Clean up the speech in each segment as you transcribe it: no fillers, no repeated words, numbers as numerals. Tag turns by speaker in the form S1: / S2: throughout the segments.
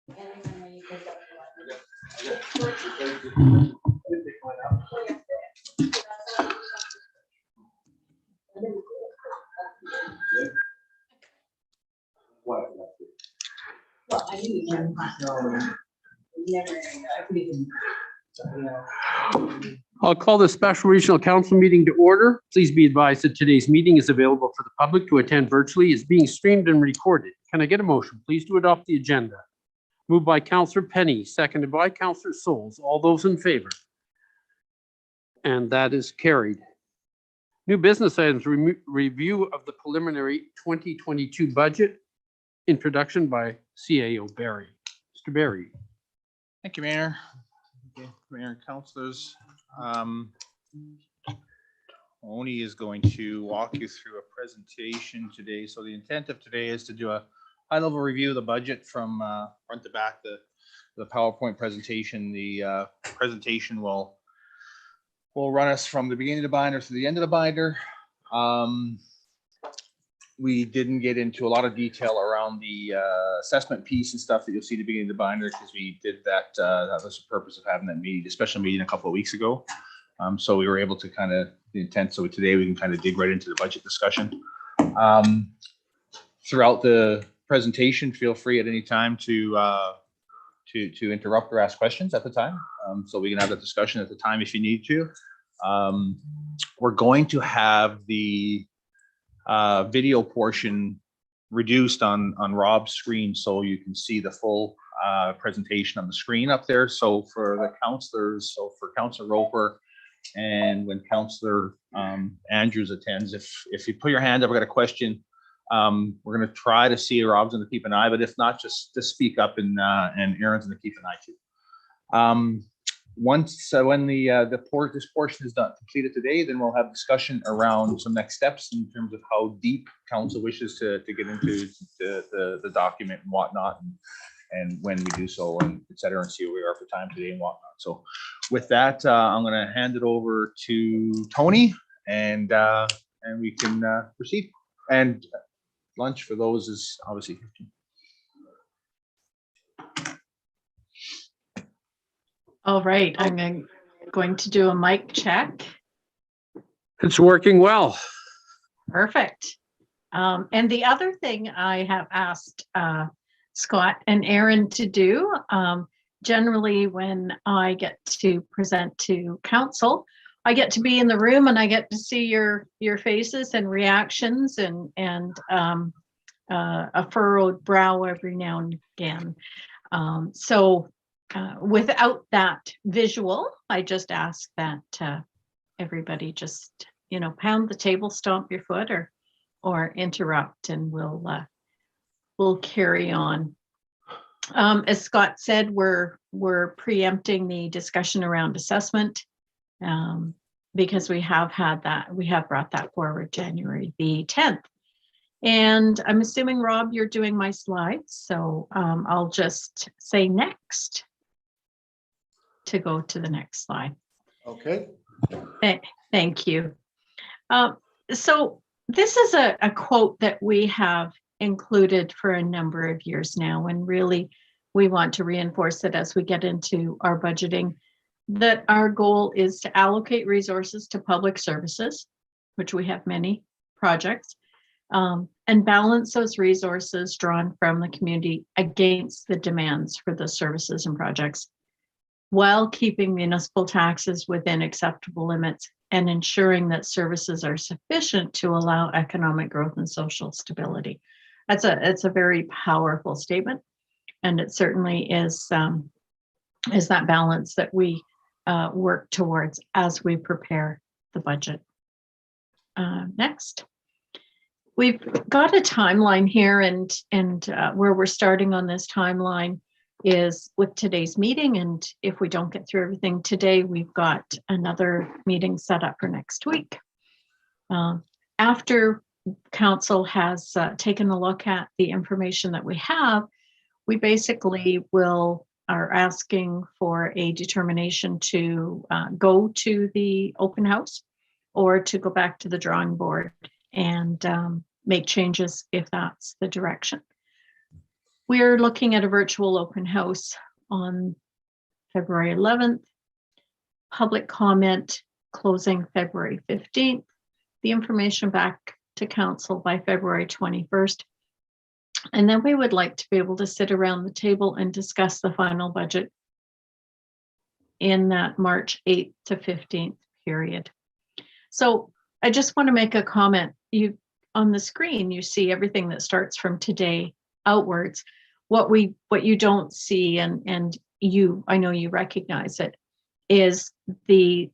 S1: I'll call the special regional council meeting to order. Please be advised that today's meeting is available for the public to attend virtually. It's being streamed and recorded. Can I get a motion, please, to adopt the agenda? Moved by Councillor Penny, seconded by Councillor Souls. All those in favor? And that is carried. New business items, review of the preliminary 2022 budget. Introduction by CAO Barry. Mr. Barry.
S2: Thank you, Mayor. Okay, Mayor and councilors. Tony is going to walk you through a presentation today. So the intent of today is to do a high-level review of the budget from front to back. The PowerPoint presentation. The presentation will run us from the beginning of the binder to the end of the binder. We didn't get into a lot of detail around the assessment piece and stuff that you'll see at the beginning of the binder because we did that. That was the purpose of having that meeting, a special meeting a couple of weeks ago. So we were able to kind of the intent. So today we can kind of dig right into the budget discussion. Throughout the presentation, feel free at any time to interrupt or ask questions at the time. So we can have that discussion at the time if you need to. We're going to have the video portion reduced on Rob's screen so you can see the full presentation on the screen up there. So for the councilors, so for Councilor Roper and when Councilor Andrews attends, if you put your hand up, I've got a question. We're going to try to see. Rob's going to keep an eye, but if not, just speak up and Aaron's going to keep an eye too. Once when this portion is done completed today, then we'll have discussion around some next steps in terms of how deep council wishes to get into the document and whatnot, and when we do so, and et cetera, and see where we are for time today and whatnot. So with that, I'm going to hand it over to Tony, and we can proceed. And lunch for those is obviously 15.
S3: All right, I'm going to do a mic check.
S1: It's working well.
S3: Perfect. And the other thing I have asked Scott and Aaron to do, generally when I get to present to council, I get to be in the room and I get to see your faces and reactions and a furrowed brow every now and again. Without that visual, I just ask that everybody just, pound the table, stomp your foot, or interrupt, and we'll carry on. As Scott said, we're preempting the discussion around assessment because we have brought that forward January the 10th. And I'm assuming, Rob, you're doing my slides, so I'll just say next to go to the next slide.
S4: Okay.
S3: Thank you. So this is a quote that we have included for a number of years now, and really we want to reinforce it as we get into our budgeting, that our goal is to allocate resources to public services, which we have many projects, and balance those resources drawn from the community against the demands for the services and projects, while keeping municipal taxes within acceptable limits and ensuring that services are sufficient to allow economic growth and social stability. It's a very powerful statement, and it certainly is that balance that we work towards as we prepare the budget. Next. We've got a timeline here, and where we're starting on this timeline is with today's meeting, and if we don't get through everything today, we've got another meeting set up for next week. After council has taken a look at the information that we have, we basically are asking for a determination to go to the open house or to go back to the drawing board and make changes if that's the direction. We're looking at a virtual open house on February 11th. Public comment closing February 15th. The information back to council by February 21st. And then we would like to be able to sit around the table and discuss the final budget in that March 8th to 15th period. So I just want to make a comment. You on the screen, you see everything that starts from today outwards. What you don't see, and you, I know you recognize it, is the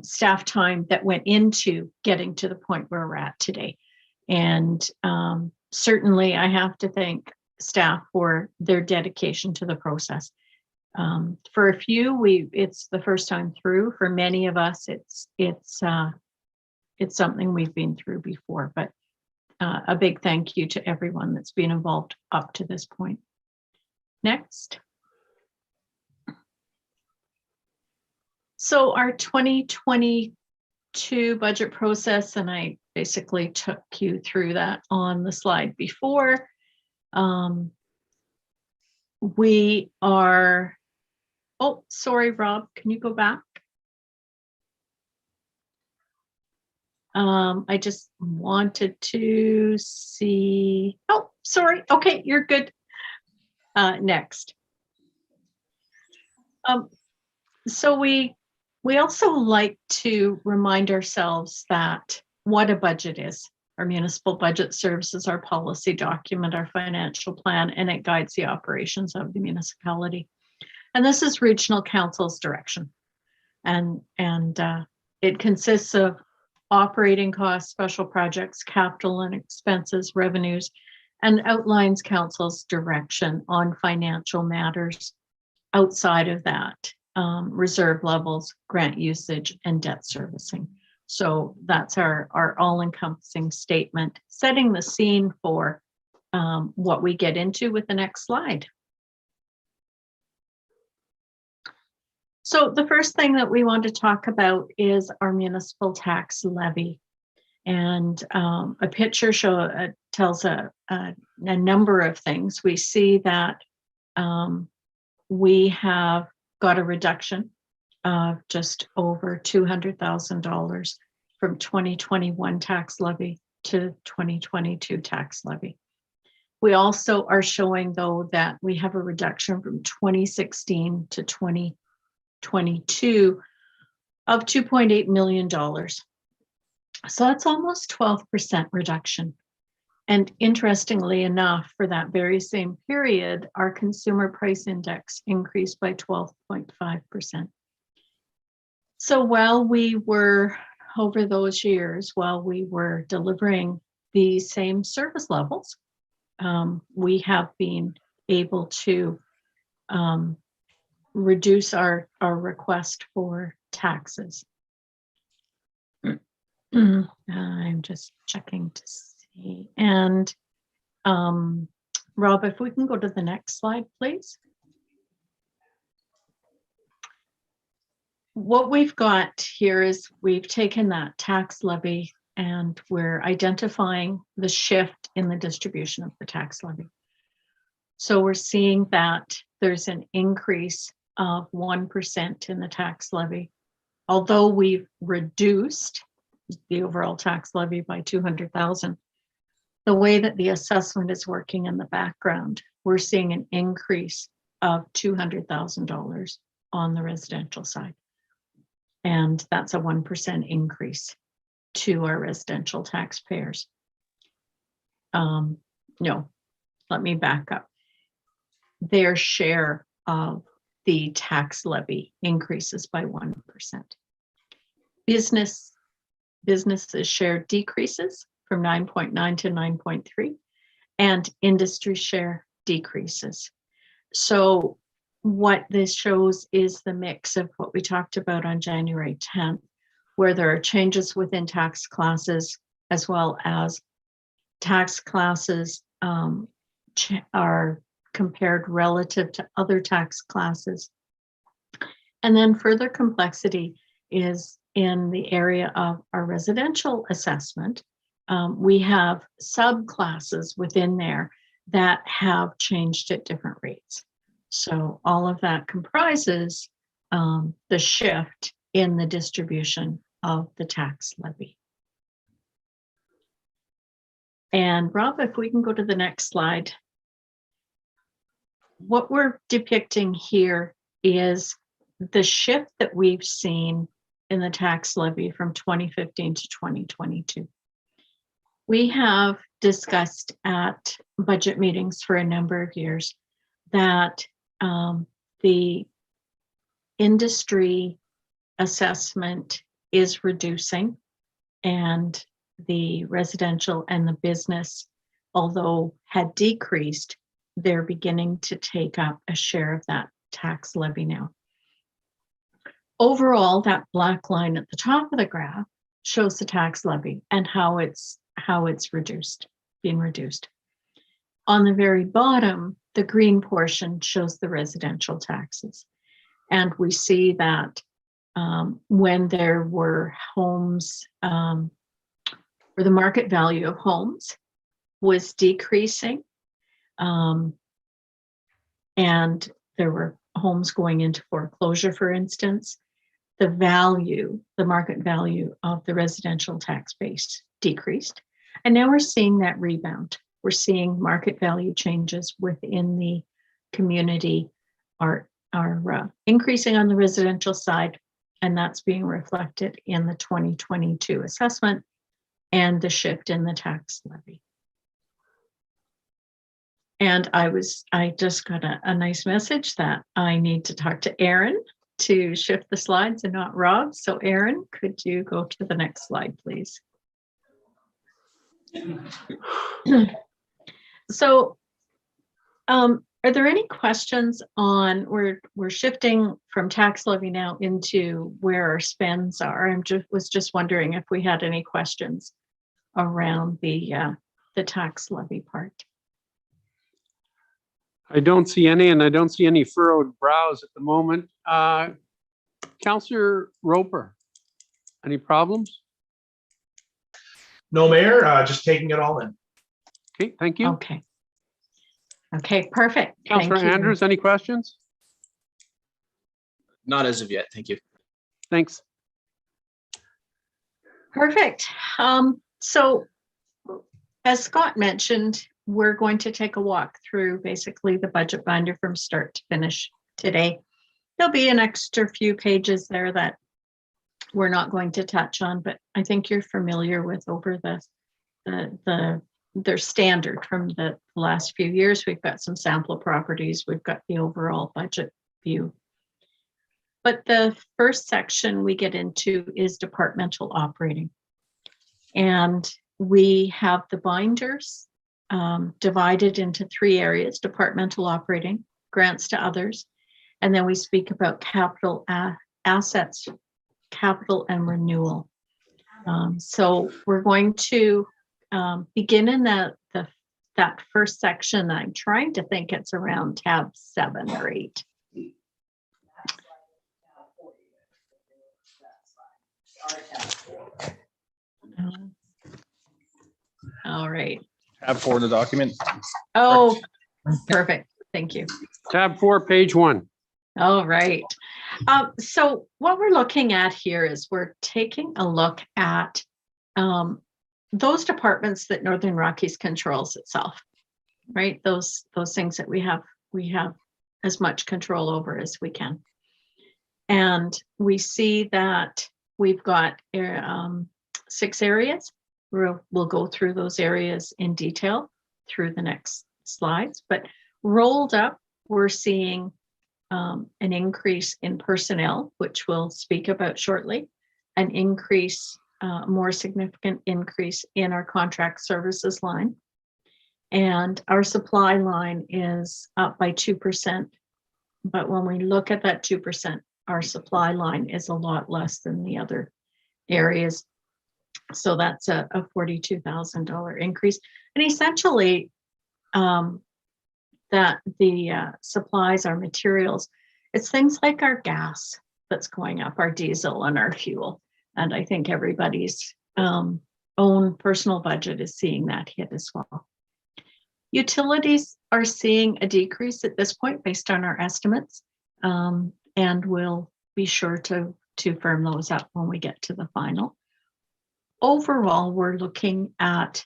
S3: staff time that went into getting to the point where we're at today. And certainly I have to thank staff for their dedication to the process. For a few, it's the first time through. For many of us, it's something we've been through before, but a big thank you to everyone that's been involved up to this point. Next. So our 2022 budget process, and I basically took you through that on the slide before. We are, oh, sorry, Rob, can you go back? I just wanted to see, oh, sorry. Okay, you're good. Next. So we also like to remind ourselves that what a budget is. Our municipal budget serves as our policy document, our financial plan, and it guides the operations of the municipality. And this is regional council's direction. And it consists of operating costs, special projects, capital and expenses, revenues, and outlines council's direction on financial matters outside of that, reserve levels, grant usage, and debt servicing. So that's our all-encompassing statement, setting the scene for what we get into with the next slide. So the first thing that we want to talk about is our municipal tax levy. And a picture tells a number of things. We see that we have got a reduction of just over $200,000 from 2021 tax levy to 2022 tax levy. We also are showing, though, that we have a reduction from 2016 to 2022 of $2.8 million. So that's almost 12% reduction. And interestingly enough, for that very same period, our consumer price index increased by 12.5%. So while we were, over those years, while we were delivering the same service levels, we have been able to reduce our request for taxes. I'm just checking to see. And Rob, if we can go to the next slide, please. What we've got here is we've taken that tax levy and we're identifying the shift in the distribution of the tax levy. So we're seeing that there's an increase of 1% in the tax levy. Although we've reduced the overall tax levy by $200,000, the way that the assessment is working in the background, we're seeing an increase of $200,000 on the residential side. And that's a 1% increase to our residential taxpayers. No, let me back up. Their share of the tax levy increases by 1%. Businesses' share decreases from 9.9 to 9.3, and industry share decreases. So what this shows is the mix of what we talked about on January 10th, where there are changes within tax classes, as well as tax classes are compared relative to other tax classes. And then further complexity is in the area of our residential assessment. We have subclasses within there that have changed at different rates. So all of that comprises the shift in the distribution of the tax levy. And Rob, if we can go to the next slide. What we're depicting here is the shift that we've seen in the tax levy from 2015 to 2022. We have discussed at budget meetings for a number of years that the industry assessment is reducing, and the residential and the business, although had decreased, they're beginning to take up a share of that tax levy now. Overall, that black line at the top of the graph shows the tax levy and how it's being reduced. On the very bottom, the green portion shows the residential taxes. And we see that when there were homes, or the market value of homes was decreasing, and there were homes going into foreclosure, for instance, the market value of the residential tax base decreased. And now we're seeing that rebound. We're seeing market value changes within the community are increasing on the residential side, and that's being reflected in the 2022 assessment and the shift in the tax levy. And I just got a nice message that I need to talk to Aaron to shift the slides and not Rob. So Aaron, could you go to the next slide, please? So are there any questions on, we're shifting from tax levy now into where our spends are? Was just wondering if we had any questions around the tax levy part.
S1: I don't see any, and I don't see any furrowed brows at the moment. Councillor Roper, any problems?
S4: No, Mayor, just taking it all in.
S1: Okay, thank you.
S3: Okay, perfect.
S1: Councillor Andrews, any questions?
S5: Not as of yet, thank you.
S1: Thanks.
S3: Perfect. So as Scott mentioned, we're going to take a walk through basically the budget binder from start to finish today. There'll be an extra few pages there that we're not going to touch on, but I think you're familiar with over their standard from the last few years. We've got some sample properties. We've got the overall budget view. But the first section we get into is departmental operating. And we have the binders divided into three areas: departmental operating, grants to others, and then we speak about capital assets, capital and renewal. So we're going to begin in that first section. I'm trying to think it's around tab 7 or 8. All right.
S2: Tab 4 in the document.
S3: Oh, perfect. Thank you.
S1: Tab 4, page 1.
S3: All right. So what we're looking at here is we're taking a look at those departments that Northern Rockies controls itself, right? Those things that we have as much control over as we can. And we see that we've got 6 areas. We'll go through those areas in detail through the next slides, but rolled up, we're seeing an increase in personnel, which we'll speak about shortly, an increase, more significant increase in our contract services line. And our supply line is up by 2%. But when we look at that 2%, our supply line is a lot less than the other areas. So that's a $42,000 increase. And essentially, that the supplies, our materials, it's things like our gas that's going up, our diesel and our fuel. And I think everybody's own personal budget is seeing that hit as well. Utilities are seeing a decrease at this point based on our estimates, and we'll be sure to firm those up when we get to the final. Overall, we're looking at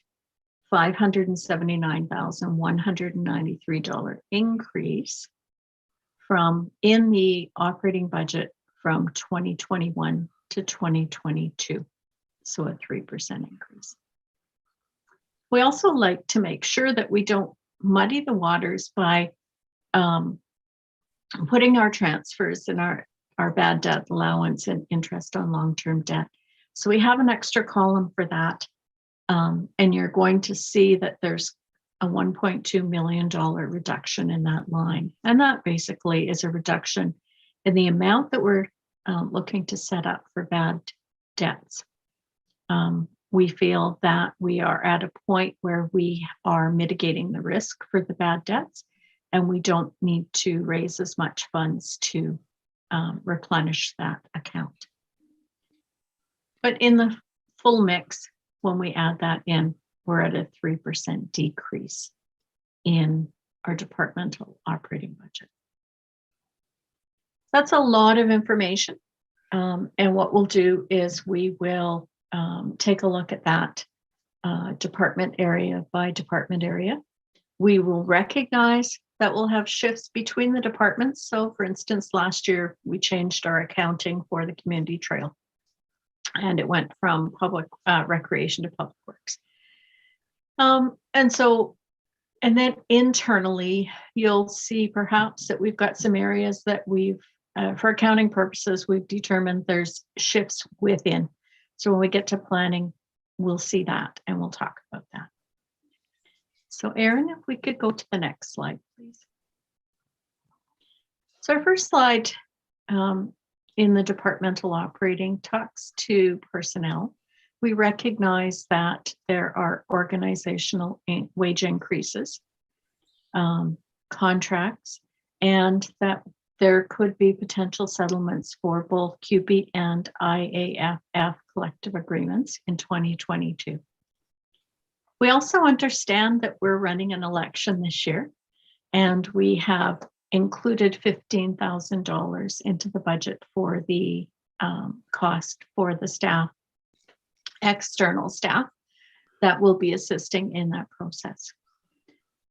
S3: $579,193 increase in the operating budget from 2021 to 2022. So a 3% increase. We also like to make sure that we don't muddy the waters by putting our transfers and our bad debt allowance and interest on long-term debt. So we have an extra column for that. And you're going to see that there's a $1.2 million reduction in that line. And that basically is a reduction in the amount that we're looking to set up for bad debts. We feel that we are at a point where we are mitigating the risk for the bad debts, and we don't need to raise as much funds to replenish that account. But in the full mix, when we add that in, we're at a 3% decrease in our departmental operating budget. That's a lot of information. And what we'll do is we will take a look at that department area by department area. We will recognize that we'll have shifts between the departments. So for instance, last year, we changed our accounting for the community trail, and it went from public recreation to public works. And then internally, you'll see perhaps that we've got some areas that we've, for accounting purposes, we've determined there's shifts within. So when we get to planning, we'll see that and we'll talk about that. So Erin, if we could go to the next slide, please. So our first slide in the departmental operating talks to personnel. We recognize that there are organizational wage increases, contracts, and that there could be potential settlements for both QB and IAFF collective agreements in 2022. We also understand that we're running an election this year, and we have included $15,000 into the budget for the cost for the staff, external staff that will be assisting in that process.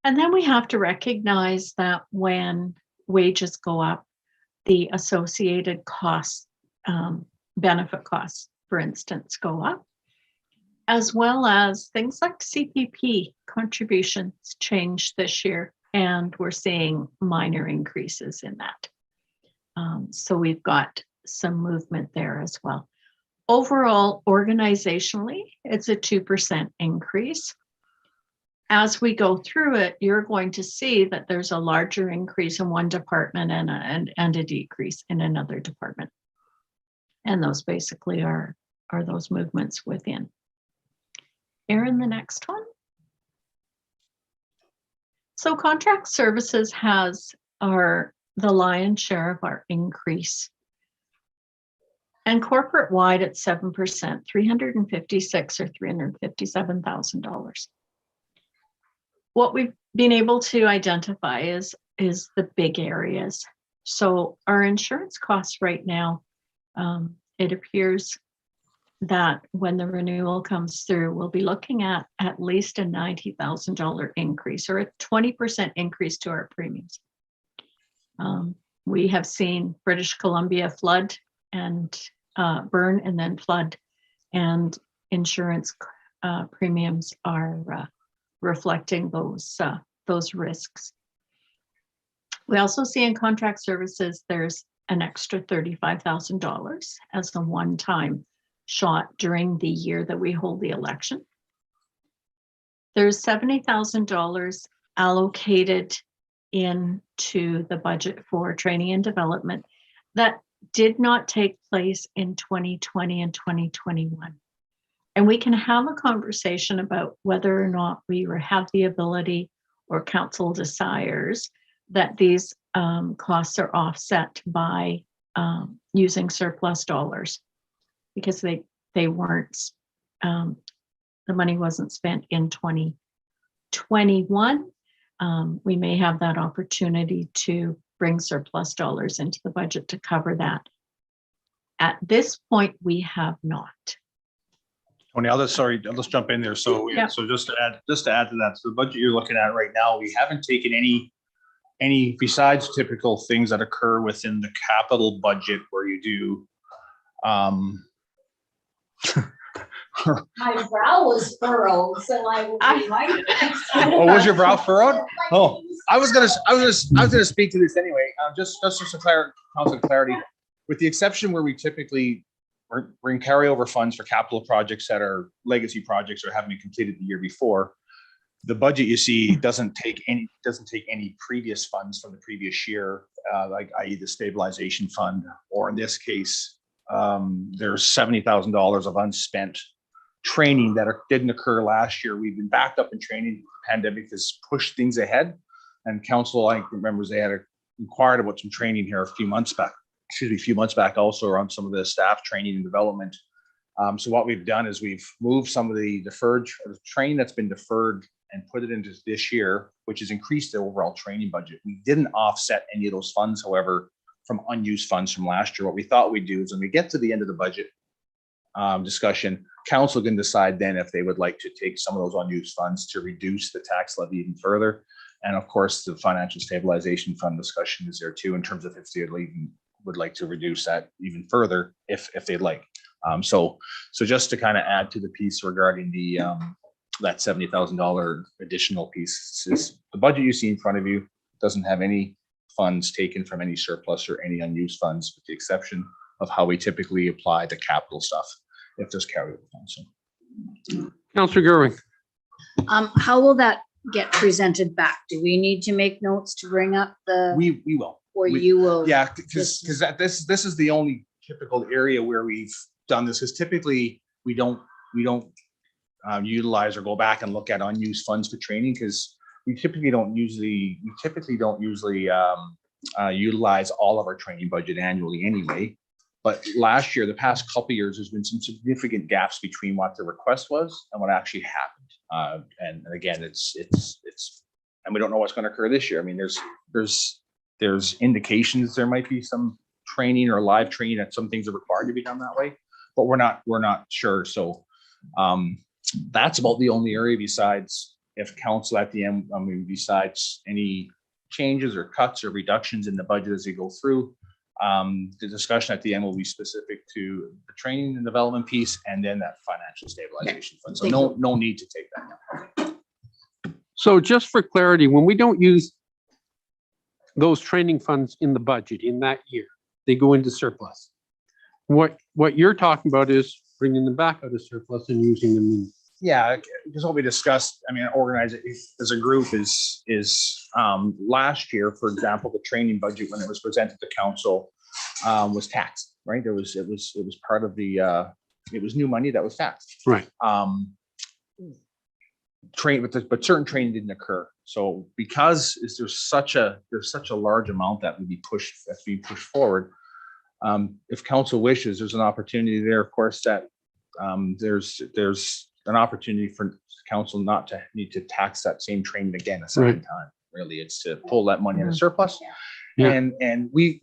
S3: And then we have to recognize that when wages go up, the associated costs, benefit costs, for instance, go up, as well as things like CPP contributions change this year, and we're seeing minor increases in that. So we've got some movement there as well. Overall, organizationally, it's a 2% increase. As we go through it, you're going to see that there's a larger increase in one department and a decrease in another department. And those basically are those movements within. Erin, the next one. So contract services has the lion's share of our increase. And corporate wide at 7%, $356,000 or $357,000. What we've been able to identify is the big areas. So our insurance costs right now, it appears that when the renewal comes through, we'll be looking at least a $90,000 increase or a 20% increase to our premiums. We have seen British Columbia flood and burn and then flood, and insurance premiums are reflecting those risks. We also see in contract services, there's an extra $35,000 as a one-time shot during the year that we hold the election. There's $70,000 allocated into the budget for training and development that did not take place in 2020 and 2021. And we can have a conversation about whether or not we have the ability or council desires that these costs are offset by using surplus dollars, because they weren't, the money wasn't spent in 2021. we may have that opportunity to bring surplus dollars into the budget to cover that. At this point, we have not.
S2: Tony, I'll just jump in there. So,
S3: Yeah.
S2: so just to add to that, so the budget you're looking at right now, we haven't taken any besides typical things that occur within the capital budget where you do,
S5: My brow was furrowed, so
S2: oh, was your brow furrowed? Oh, I was gonna speak to this anyway. Just for council clarity, with the exception where we typically bring carryover funds for capital projects that are legacy projects or haven't been completed the year before. The budget you see doesn't take any previous funds from the previous year, like i.e. the stabilization fund, or in this case, there's $70,000 of unspent training that didn't occur last year. We've been backed up in training. The pandemic has pushed things ahead, and council, I remember they had inquired about some training here a few months back also around some of the staff training and development. So what we've done is we've moved some of the deferred training that's been deferred and put it into this year, which has increased the overall training budget. We didn't offset any of those funds, however, from unused funds from last year. What we thought we'd do is when we get to the end of the budget discussion, council can decide then if they would like to take some of those unused funds to reduce the tax levy even further. And of course, the financial stabilization fund discussion is there too, in terms of if they would like to reduce that even further if they'd like. So just to kind of add to the piece regarding the that $70,000 additional piece, is the budget you see in front of you doesn't have any funds taken from any surplus or any unused funds, with the exception of how we typically apply the capital stuff if there's carryover funds. So.
S1: Councillor Gerwig.
S5: How will that get presented back? Do we need to make notes to bring up the?
S2: We will.
S5: Or you will?
S2: Yeah, because this is the only typical area where we've done this, because typically we don't utilize or go back and look at unused funds for training, because we typically don't usually utilize all of our training budget annually anyway. But last year, the past couple of years, there's been some significant gaps between what the request was and what actually happened. And again, it's and we don't know what's going to occur this year. I mean, there's indications there might be some training or live training that some things are required to be done that way, but we're not sure. So that's about the only area, besides if council at the end, besides any changes or cuts or reductions in the budget as they go through. The discussion at the end will be specific to the training and development piece, and then that financial stabilization fund. So no need to take that now.
S1: So just for clarity, when we don't use those training funds in the budget in that year, they go into surplus. What you're talking about is bringing them back out of surplus and using them in.
S2: Yeah, because what we discussed, I mean, organize it as a group is last year, for example, the training budget when it was presented to council was taxed, right? It was part of the it was new money that was taxed.
S1: Right.
S2: But certain training didn't occur. So because there's such a large amount that's being pushed forward. If council wishes, there's an opportunity there, of course, that there's an opportunity for council not to need to tax that same training again a second time. Really, it's to pull that money in a surplus.
S1: Yeah.
S2: And we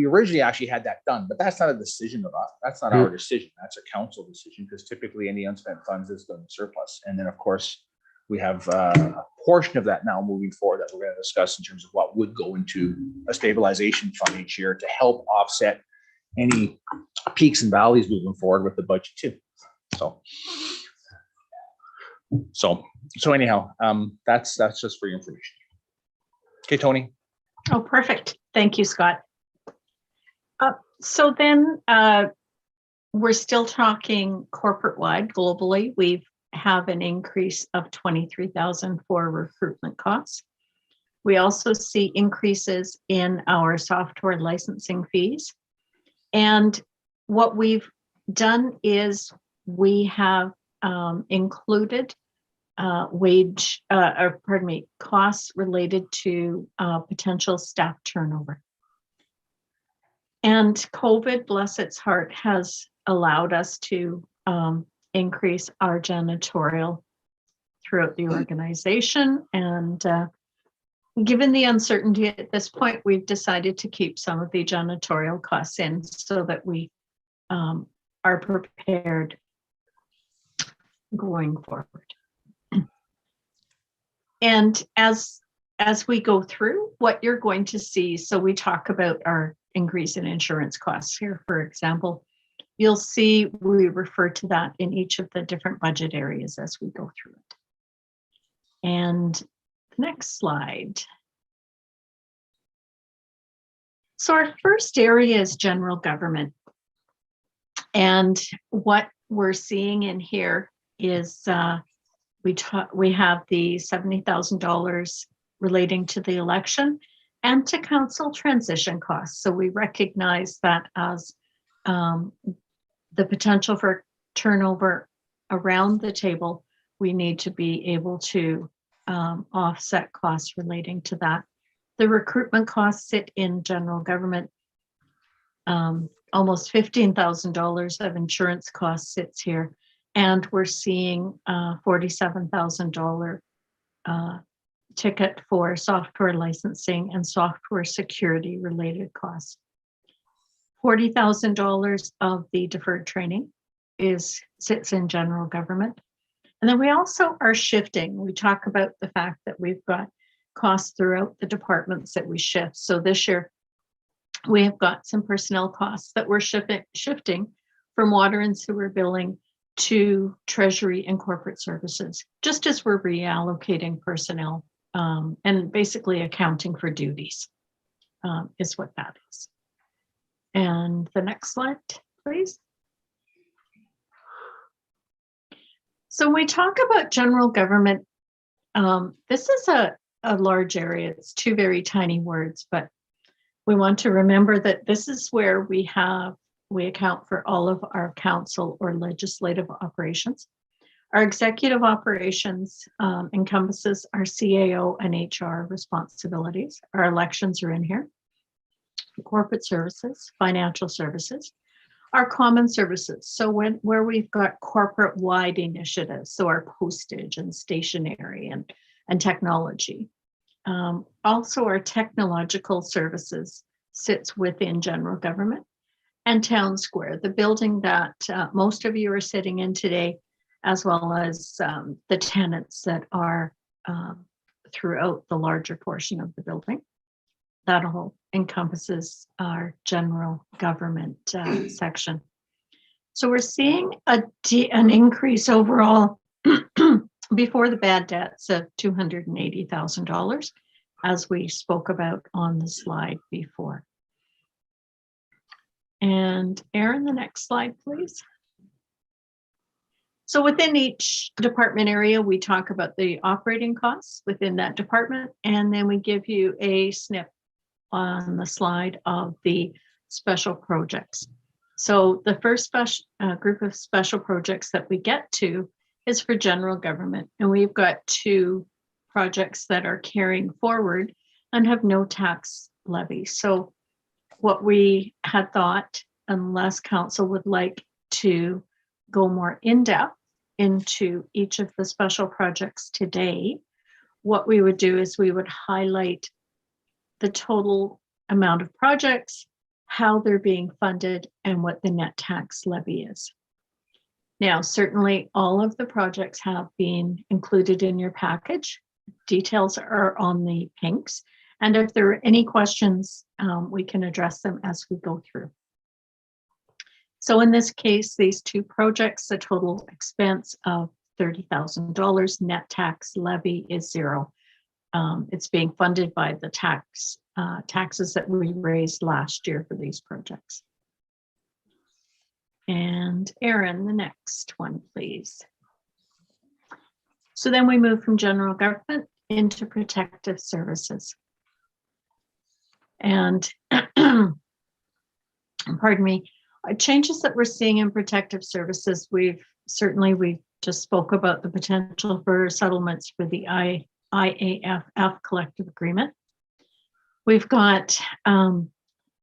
S2: originally actually had that done, but that's not a decision of us. That's not our decision. That's a council decision, because typically any unspent funds is going to surplus. And then of course we have a portion of that now moving forward that we're going to discuss in terms of what would go into a stabilization fund each year to help offset any peaks and valleys moving forward with the budget too. So anyhow, that's just for your information. Okay, Tony.
S3: Oh, perfect. Thank you, Scott. So then we're still talking corporate-wide globally. We have an increase of 23,000 for recruitment costs. We also see increases in our software licensing fees. And what we've done is we have included costs related to potential staff turnover. And COVID, bless its heart, has allowed us to increase our janitorial throughout the organization. And given the uncertainty at this point, we've decided to keep some of the janitorial costs in so that we are prepared going forward. And as we go through, what you're going to see, so we talk about our increase in insurance costs here, for example, you'll see we refer to that in each of the different budget areas as we go through it. And the next slide. So our first area is general government. And what we're seeing in here is we have the $70,000 relating to the election and to council transition costs. So we recognize that as the potential for turnover around the table, we need to be able to offset costs relating to that. The recruitment costs sit in general government. Almost $15,000 of insurance costs sits here. And we're seeing $47,000 ticket for software licensing and software security related costs. $40,000 of the deferred training sits in general government. And then we also are shifting. We talk about the fact that we've got costs throughout the departments that we shift. So this year, we have got some personnel costs that we're shifting from water and sewer billing to treasury and corporate services, just as we're reallocating personnel and basically accounting for duties is what that is. And the next slide, please. So when we talk about general government, this is a large area. It's two very tiny words, but we want to remember that this is where we account for all of our council or legislative operations. Our executive operations encompasses our CAO and HR responsibilities. Our elections are in here. Corporate services, financial services, our common services. So where we've got corporate-wide initiatives, so our postage and stationery and technology. Also, our technological services sits within general government. And Town Square, the building that most of you are sitting in today, as well as the tenants that are throughout the larger portion of the building. That all encompasses our general government section. So we're seeing an increase overall before the bad debts of $280,000, as we spoke about on the slide before. And Aaron, the next slide, please. So within each department area, we talk about the operating costs within that department, and then we give you a snip on the slide of the special projects. So the first group of special projects that we get to is for general government, and we've got two projects that are carrying forward and have no tax levy. So what we had thought, unless council would like to go more in-depth into each of the special projects today, what we would do is we would highlight the total amount of projects, how they're being funded, and what the net tax levy is. Now, certainly all of the projects have been included in your package. Details are on the pinks. And if there are any questions, we can address them as we go through. So in this case, these two projects, the total expense of $30,000, net tax levy is zero. It's being funded by the taxes that we raised last year for these projects. And Aaron, the next one, please. So then we move from general government into protective services. And pardon me, changes that we're seeing in protective services, we just spoke about the potential for settlements for the IAFF collective agreement. We've got a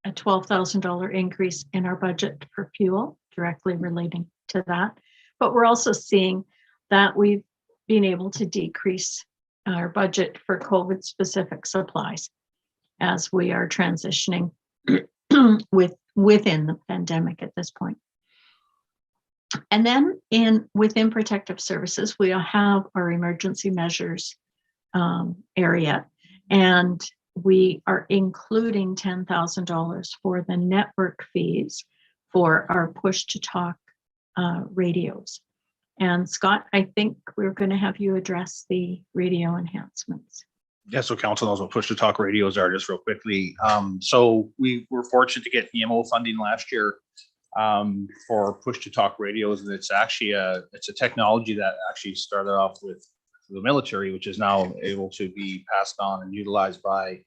S3: $12,000 increase in our budget for fuel directly relating to that. But we're also seeing that we've being able to decrease our budget for COVID-specific supplies as we are transitioning within the pandemic at this point. And then within protective services, we have our emergency measures area, and we are including $10,000 for the network fees for our push-to-talk radios. And Scott, I think we're going to have you address the radio enhancements.
S2: Yeah, so council knows what push-to-talk radios are, just real quickly. So we were fortunate to get EMO funding last year for push-to-talk radios, and it's actually it's a technology that actually started off with the military, which is now able to be passed on and utilized by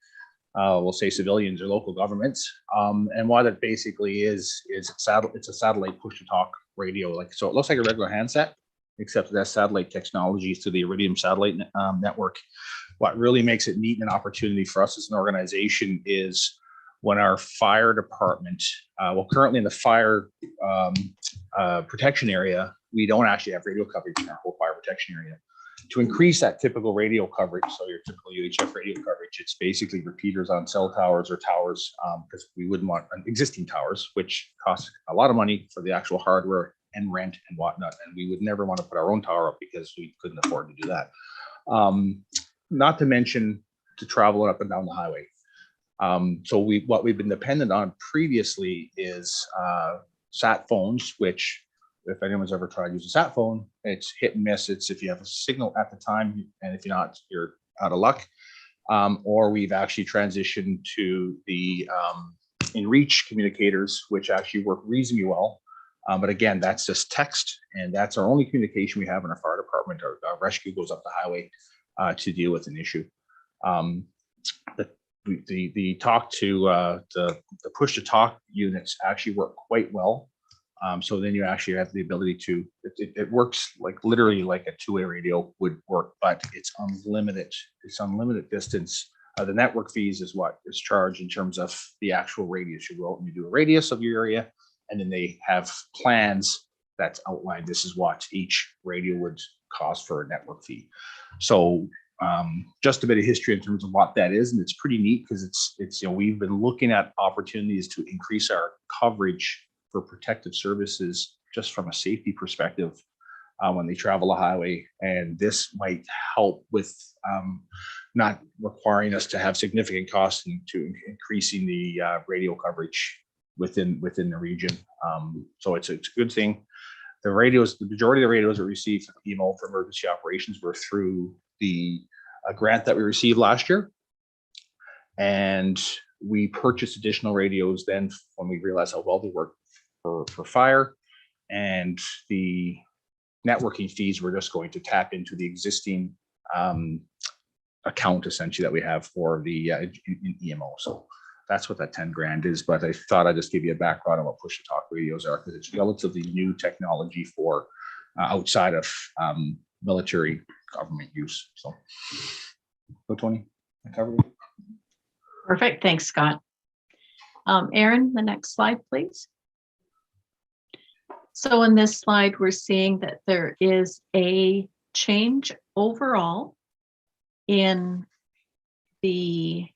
S2: we'll say civilians or local governments. And what it basically is it's a satellite push-to-talk radio. Like, so it looks like a regular handset, except it has satellite technologies to the Iridium satellite network. What really makes it neat and an opportunity for us as an organization is when our fire department, well, currently in the fire protection area, we don't actually have radio coverage in our whole fire protection area. To increase that typical radio coverage, so your typical UHF radio coverage, it's basically repeaters on cell towers or towers, because we wouldn't want existing towers, which cost a lot of money for the actual hardware and rent and whatnot. And we would never want to put our own tower up because we couldn't afford to do that. Not to mention to travel up and down the highway. So what we've been dependent on previously is sat phones, which if anyone's ever tried to use a sat phone, it's hit and miss. It's if you have a signal at the time, and if you're not, you're out of luck. Or we've actually transitioned to the in-reach communicators, which actually work reasonably well. But again, that's just text, and that's our only communication we have in our fire department. Our rescue goes up the highway to deal with an issue. The talk to the push to talk units actually work quite well. So then you actually have the ability to, it works like literally like a two-way radio would work, but it's unlimited. It's unlimited distance. The network fees is what is charged in terms of the actual radius. You go out and you do a radius of your area, and then they have plans that's outlined. This is what each radio would cost for a network fee. So just a bit of history in terms of what that is, and it's pretty neat because it's we've been looking at opportunities to increase our coverage for protective services just from a safety perspective when they travel a highway, and this might help with not requiring us to have significant costs into increasing the radio coverage within the region. So it's a good thing. The majority of the radios that we received from EMO for emergency operations were through the grant that we received last year. And we purchased additional radios then when we realized how well they work for fire, and the networking fees were just going to tap into the existing account essentially that we have for the in EMO. So that's what that 10 grand is. But I thought I'd just give you a background on what push to talk radios are, because it's relatively new technology for outside of military government use. So go Tony, I covered it.
S3: Perfect. Thanks, Scott. Aaron, the next slide, please. So in this slide, we're seeing that there is a change overall in the,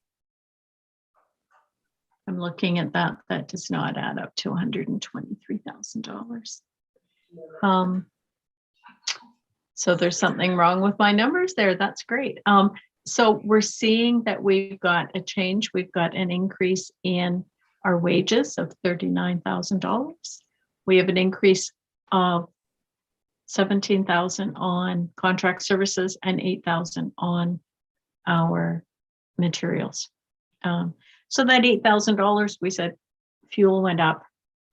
S3: I'm looking at that does not add up to $123,000. So there's something wrong with my numbers there. That's great. So we're seeing that we've got a change. We've got an increase in our wages of $39,000. We have an increase of $17,000 on contract services and $8,000 on our materials. So that $8,000, we said fuel went up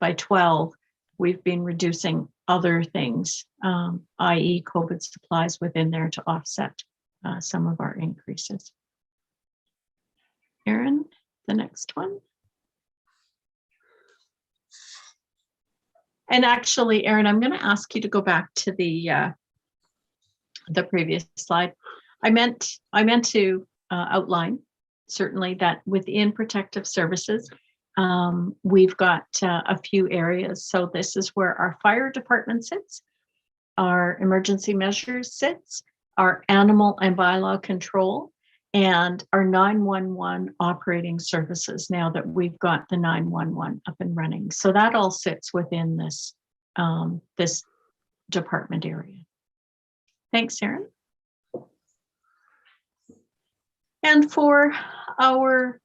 S3: by 12. We've been reducing other things, i.e. COVID supplies within there to offset some of our increases. Aaron, the next one. And actually, Aaron, I'm going to ask you to go back to the previous slide. I meant to outline certainly that within protective services, we've got a few areas. So this is where our fire department sits, our emergency measures sits, our animal and bylaw control, and our 911 operating services now that we've got the 911 up and running. So that all sits within this, this department area. Thanks, Erin. And for our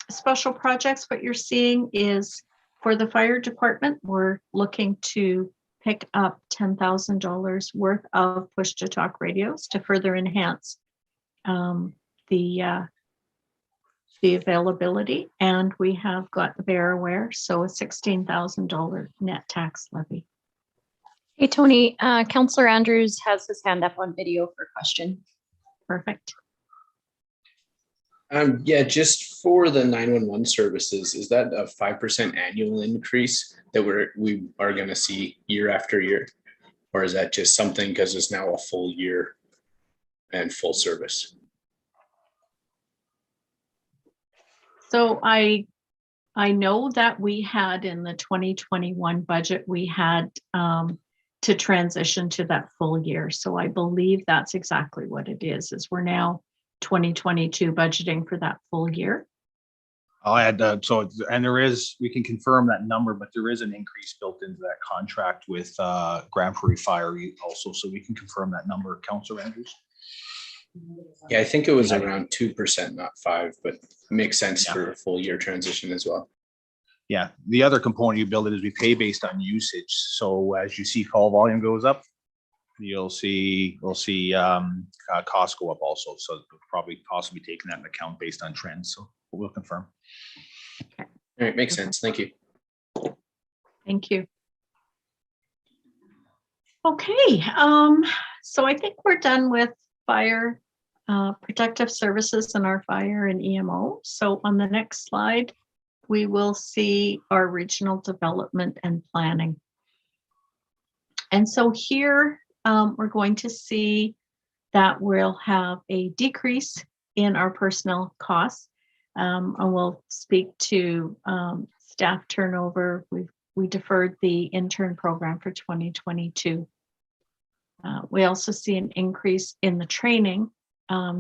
S3: special projects, what you're seeing is for the fire department, we're looking to pick up $10,000 worth of push-to-talk radios to further enhance the availability. And we have got the Bear Aware, so a $16,000 net tax levy.
S6: Hey, Tony, Councillor Andrews has his hand up on video for a question.
S3: Perfect.
S7: Yeah, just for the 911 services, is that a 5% annual increase that we are going to see year after year? Or is that just something because it's now a full year and full service?
S3: So I know that we had in the 2021 budget, we had to transition to that full year. So I believe that's exactly what it is we're now 2022 budgeting for that full year.
S2: I'll add that. So, and there is, we can confirm that number, but there is an increase built into that contract with Grand Prairie Fire also. So we can confirm that number, Councillor Andrews.
S7: Yeah, I think it was around 2%, not 5%, but it makes sense
S2: Yeah.
S7: for a full year transition as well.
S2: Yeah, the other component you build it is we pay based on usage. So as you see call volume goes up, we'll see costs go up also. So we'll probably possibly taking that into account based on trends. So we'll confirm.
S7: All right, makes sense. Thank you.
S3: Thank you. Okay, so I think we're done with fire protective services and our fire and EMO. So on the next slide, we will see our regional development and planning. And so here we're going to see that we'll have a decrease in our personnel costs. And we'll speak to staff turnover. We deferred the intern program for 2022. We also see an increase in the training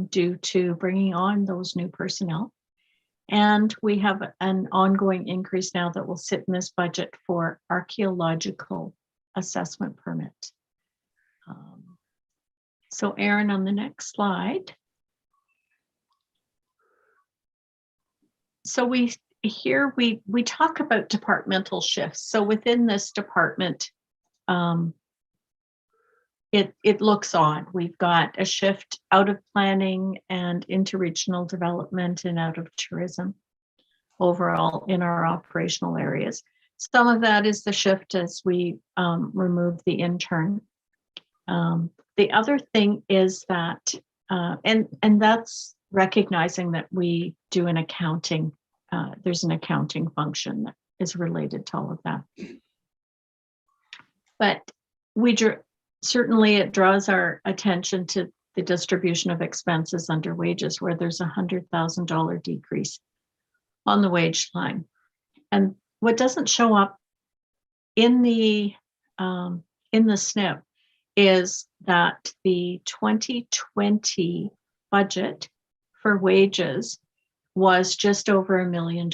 S3: due to bringing on those new personnel. And we have an ongoing increase now that will sit in this budget for archaeological assessment permit. So Erin, on the next slide. So we talk about departmental shifts. So within this department, it looks odd. We've got a shift out of planning and into regional development and out of tourism overall in our operational areas. Some of that is the shift as we remove the intern. The other thing is that, and that's recognizing that we do an accounting, there's an accounting function that is related to all of that. But certainly it draws our attention to the distribution of expenses under wages, where there's $100,000 decrease on the wage line. And what doesn't show up in the SNP is that the 2020 budget for wages was just over $1 million.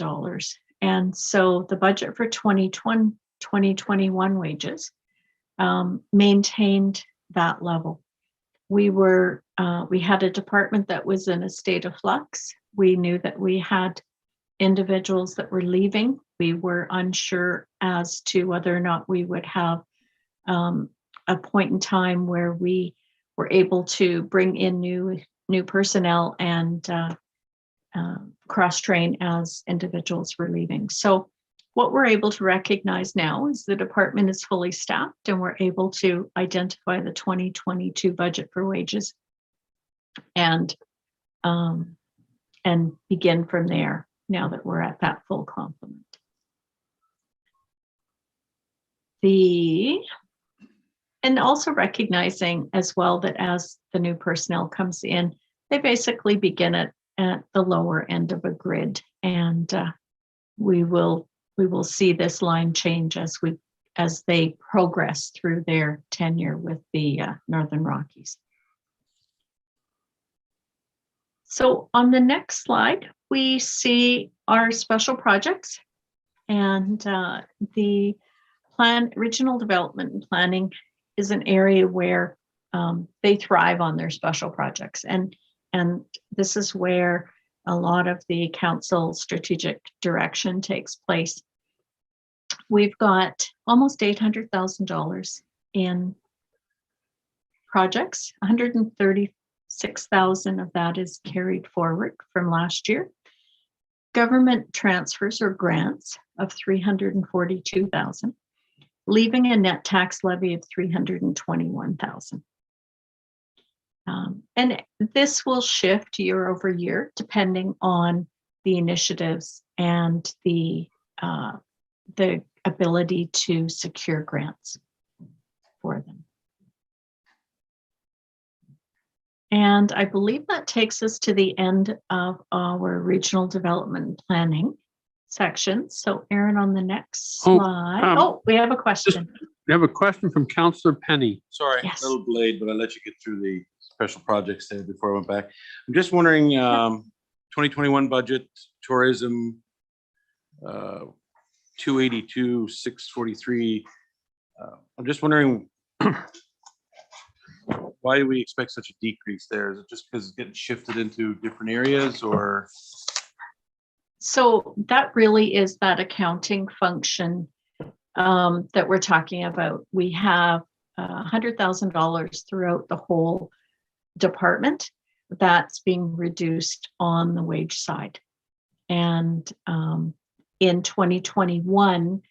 S3: And so the budget for 2021 wages maintained that level. We had a department that was in a state of flux. We knew that we had individuals that were leaving. We were unsure as to whether or not we would have a point in time where we were able to bring in new personnel and cross-train as individuals were leaving. So what we're able to recognize now is the department is fully staffed, and we're able to identify the 2022 budget for wages and begin from there now that we're at that full complement. And also recognizing as well that as the new personnel comes in, they basically begin at the lower end of a grid, and we will see this line change as they progress through their tenure with the Northern Rockies. So on the next slide, we see our special projects, and the regional development and planning is an area where they thrive on their special projects. And this is where a lot of the council strategic direction takes place. We've got almost $800,000 in projects. 136,000 of that is carried forward from last year. Government transfers or grants of 342,000, leaving a net tax levy of 321,000. And this will shift year over year depending on the initiatives and the ability to secure grants for them. And I believe that takes us to the end of our regional development planning section. So Aaron, on the next slide. We have a question.
S1: We have a question from Councillor Penny.
S8: Sorry,
S3: Yes.
S8: a little delayed, but I'll let you get through the special projects there before I went back. I'm just wondering, 2021 budget, tourism, 282, 643. I'm just wondering, why do we expect such a decrease there? Is it just because it's getting shifted into different areas, or?
S3: So that really is that accounting function that we're talking about. We have $100,000 throughout the whole department that's being reduced on the wage side. And in 2021,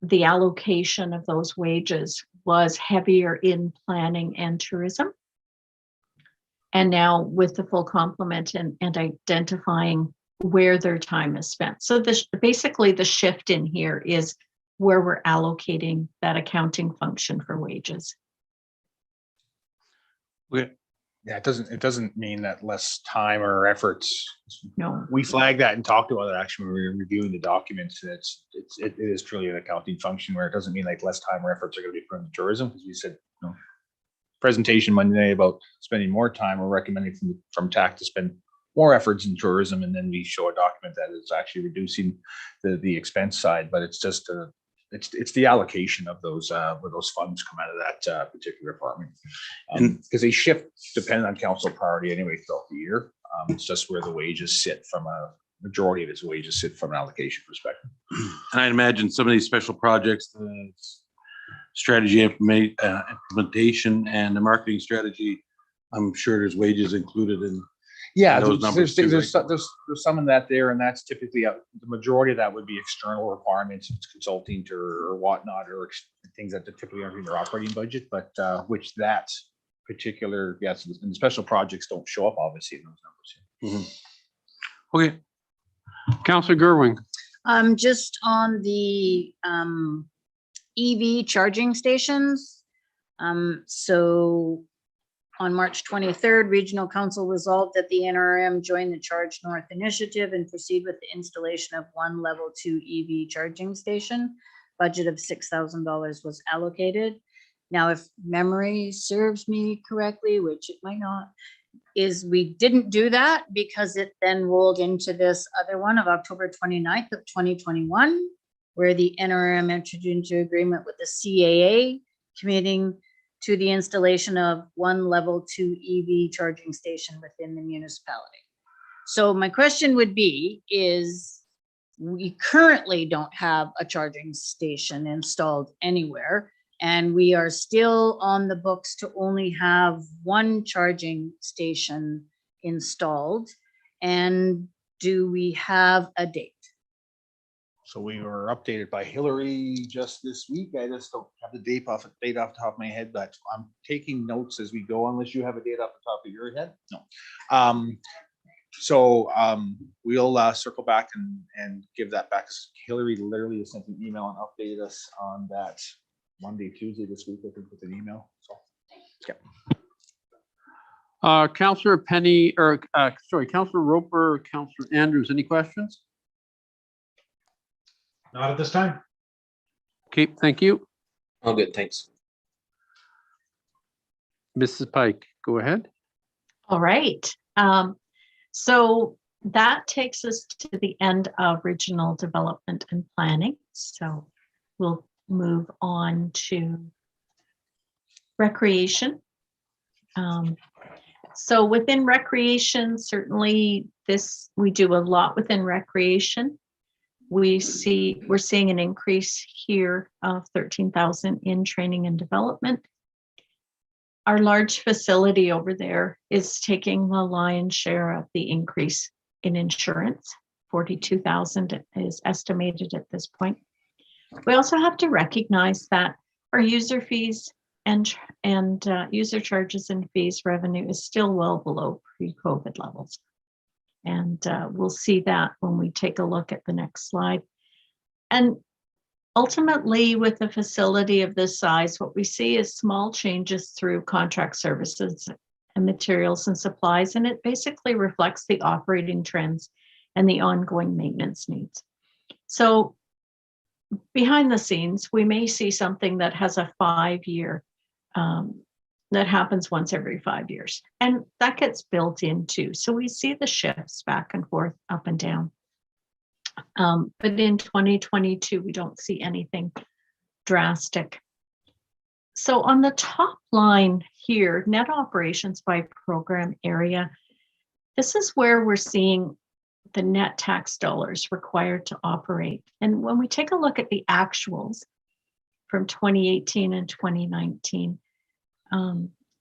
S3: the allocation of those wages was heavier in planning and tourism. And now with the full complement and identifying where their time is spent. So basically the shift in here is where we're allocating that accounting function for wages.
S2: Yeah, it doesn't mean that less time or efforts.
S3: No.
S2: We flagged that and talked about it actually when we were reviewing the documents. It is truly an accounting function where it doesn't mean like less time or efforts are going to be put into tourism, because we said, presentation Monday about spending more time. We're recommending from TAC to spend more efforts in tourism, and then we show a document that is actually reducing the expense side. But it's just it's the allocation of those where those funds come out of that particular department, because they shift depending on council priority anyway throughout the year. It's just where the wages sit from a majority of its wages sit from an allocation perspective.
S8: And I imagine some of these special projects, the strategy implementation and the marketing strategy, I'm sure there's wages included in.
S2: Yeah,
S8: those numbers too,
S2: there's some in that there, and that's typically the majority of that would be external requirements, consulting or whatnot, or things that typically aren't in your operating budget, but which that particular, yes, and the special projects don't show up obviously in those numbers.
S1: Mm-hmm. Okay. Councillor Gerwing.
S5: Just on the EV charging stations. So on March 23rd, Regional Council resolved that the NRM join the Charge North initiative and proceed with the installation of one level 2 EV charging station. Budget of $6,000 was allocated. Now, if memory serves me correctly, which it might not, is we didn't do that because it then rolled into this other one of October 29th of 2021, where the NRM entered into agreement with the CAA committing to the installation of one level 2 EV charging station within the municipality. So my question would be, is we currently don't have a charging station installed anywhere, and we are still on the books to only have one charging station installed. And do we have a date?
S2: So we were updated by Hillary just this week. I just don't have the date off the top of my head, but I'm taking notes as we go, unless you have a date off the top of your head. No. We'll circle back and give that back. Hillary literally sent an email and updated us on that Monday, Tuesday this week, I think, with an email. So, yeah.
S1: Councillor Penny, Councillor Roper, Councillor Andrews, any questions?
S4: Not at this time.
S1: Okay, thank you.
S7: All good, thanks.
S1: Mrs. Pike, go ahead.
S3: All right. So that takes us to the end of regional development and planning. So we'll move on to recreation. So within recreation, certainly we do a lot within recreation. We're seeing an increase here of 13,000 in training and development. Our large facility over there is taking the lion's share of the increase in insurance. 42,000 is estimated at this point. We also have to recognize that our user fees and user charges and fees revenue is still well below pre-COVID levels. And we'll see that when we take a look at the next slide. And ultimately, with a facility of this size, what we see is small changes through contract services and materials and supplies, and it basically reflects the operating trends and the ongoing maintenance needs. So behind the scenes, we may see something that has a 5-year, that happens once every 5 years, and that gets built into. So we see the shifts back and forth, up and down. But in 2022, we don't see anything drastic. So on the top line here, net operations by program area, this is where we're seeing the net tax dollars required to operate. And when we take a look at the actuals from 2018 and 2019,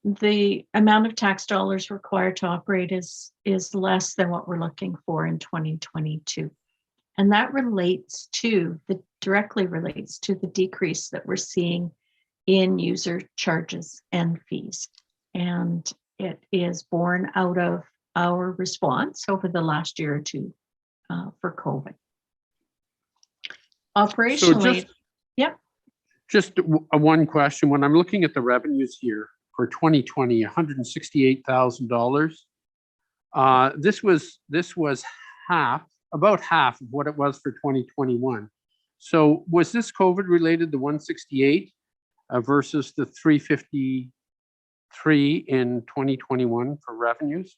S3: the amount of tax dollars required to operate is less than what we're looking for in 2022. And that directly relates to the decrease that we're seeing in user charges and fees. And it is born out of our response over the last year or two for COVID. Operationally,
S1: Just one question. When I'm looking at the revenues here for 2020, $168,000. This was about half of what it was for 2021. So was this COVID related, the 168 versus the 353 in 2021 for revenues?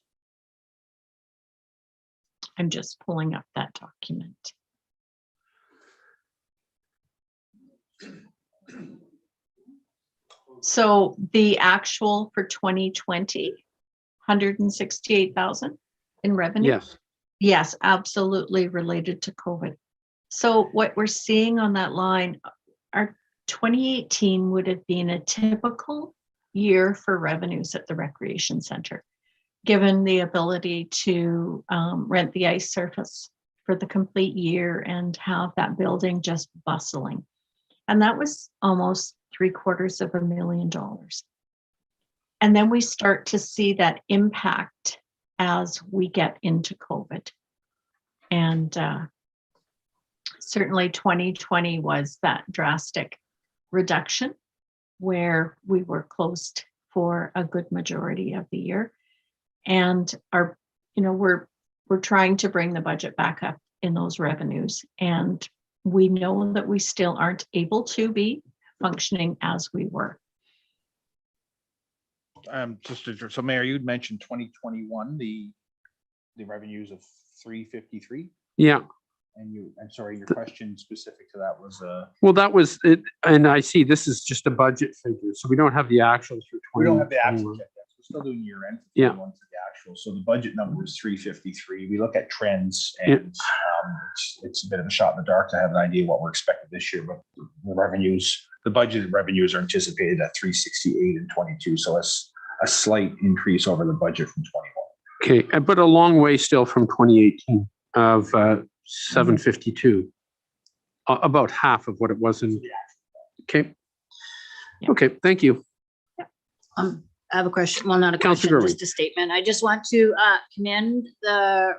S3: I'm just pulling up that document. So the actual for 2020, 168,000 in revenue?
S1: Yes.
S3: Yes, absolutely related to COVID. So what we're seeing on that line, our 2018 would have been a typical year for revenues at the recreation center, given the ability to rent the ice surface for the complete year and have that building just bustling. And that was almost $750,000. And then we start to see that impact as we get into COVID. And certainly 2020 was that drastic reduction where we were closed for a good majority of the year. And we're trying to bring the budget back up in those revenues. And we know that we still aren't able to be functioning as we were.
S2: So Mayor, you'd mentioned 2021, the revenues of 353.
S1: Yeah.
S2: And I'm sorry, your question specific to that was
S1: Well, that was it. And I see this is just a budget figure. So we don't have the actuals for 2021.
S2: we don't have the actual yet. We're still doing year end.
S1: Yeah.
S2: For the actual. So the budget number is 353. We look at trends, and it's a bit of a shot in the dark to have an idea what we're expecting this year. But the budgeted revenues are anticipated at 368 and 22. So it's a slight increase over the budget from 21.
S1: Okay, but a long way still from 2018 of 752. About half of what it was in. Okay.
S3: Yeah.
S1: Okay, thank you.
S5: I have a question. Well, not a question,
S1: Councilor
S5: just a statement. I just want to commend the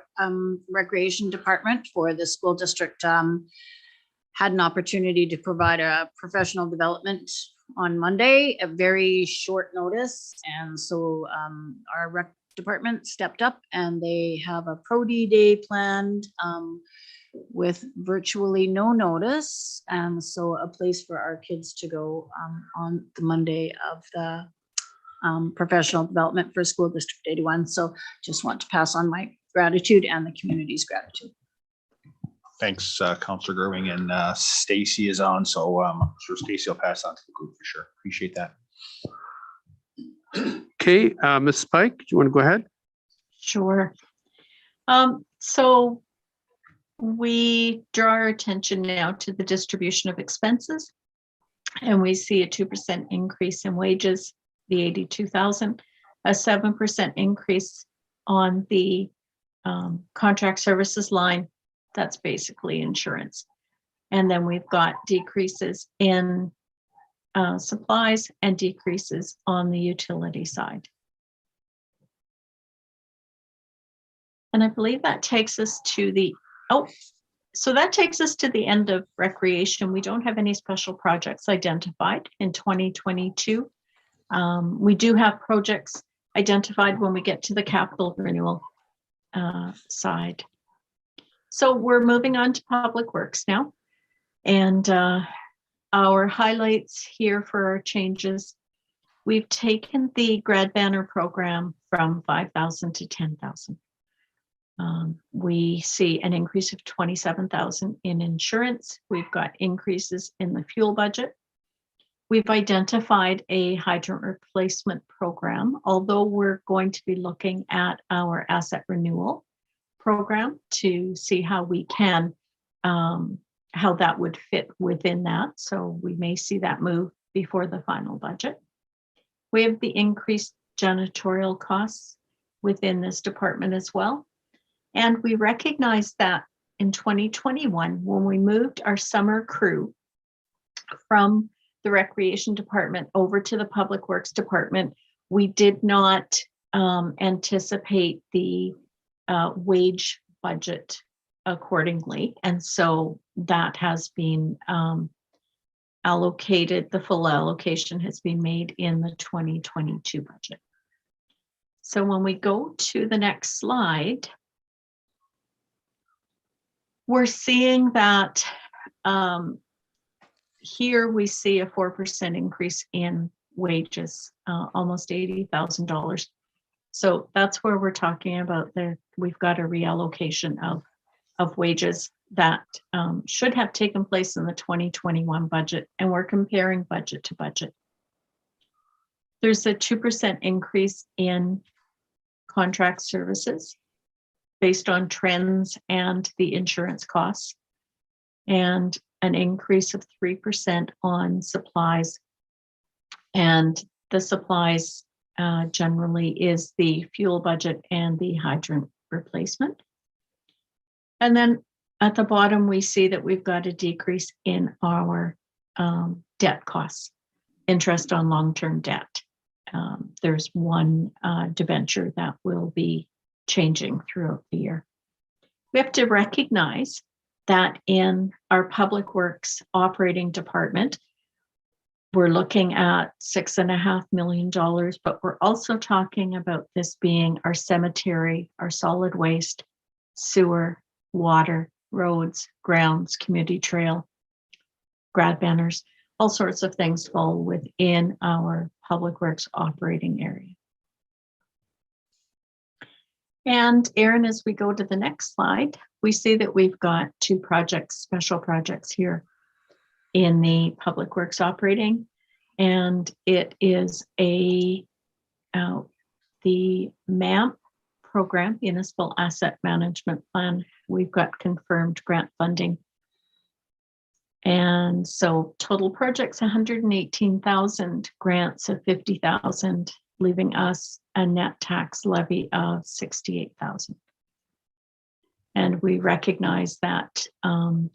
S5: Recreation Department for the school district. Had an opportunity to provide a professional development on Monday, a very short notice. And so our rec department stepped up and they have a Pro-D day planned with virtually no notice. And so a place for our kids to go on the Monday of the professional development for School District 81. So just want to pass on my gratitude and the community's gratitude.
S2: Thanks, Counselor Gerwing, and Stacy is on, so I'm sure Stacy will pass on to the group for sure. Appreciate that.
S1: Okay, Ms. Spike, do you want to go ahead?
S3: Sure. So we draw our attention now to the distribution of expenses. And we see a 2% increase in wages, the 82,000, a 7% increase on the contract services line. That's basically insurance. And then we've got decreases in supplies and decreases on the utility side. And I believe that takes us to the, so that takes us to the end of recreation. We don't have any special projects identified in 2022. We do have projects identified when we get to the capital renewal side. So we're moving on to Public Works now. And our highlights here for our changes, we've taken the grad banner program from 5,000 to 10,000. We see an increase of 27,000 in insurance. We've got increases in the fuel budget. We've identified a hydrant replacement program, although we're going to be looking at our asset renewal program to see how we can, how that would fit within that. So we may see that move before the final budget. We have the increased janitorial costs within this department as well. And we recognize that in 2021, when we moved our summer crew from the recreation department over to the Public Works department, we did not anticipate the wage budget accordingly. And so that has been allocated, the full allocation has been made in the 2022 budget. So when we go to the next slide, we're seeing that here we see a 4% increase in wages, almost $80,000. So that's where we're talking about we've got a reallocation of wages that should have taken place in the 2021 budget, and we're comparing budget to budget. There's a 2% increase in contract services based on trends and the insurance costs, and an increase of 3% on supplies. And the supplies generally is the fuel budget and the hydrant replacement. And then at the bottom, we see that we've got a decrease in our debt costs, interest on long-term debt. There's one debenture that will be changing throughout the year. We have to recognize that in our Public Works operating department, we're looking at $6.5 million, but we're also talking about this being our cemetery, our solid waste, sewer, water, roads, grounds, community trail, grad banners, all sorts of things fall within our Public Works operating area. And Aaron, as we go to the next slide, we see that we've got two projects, special projects here in the Public Works operating, and it is the MAMP program, Municipal Asset Management Plan. We've got confirmed grant funding. And so total projects, 118,000, grants of 50,000, leaving us a net tax levy of 68,000. And we recognize that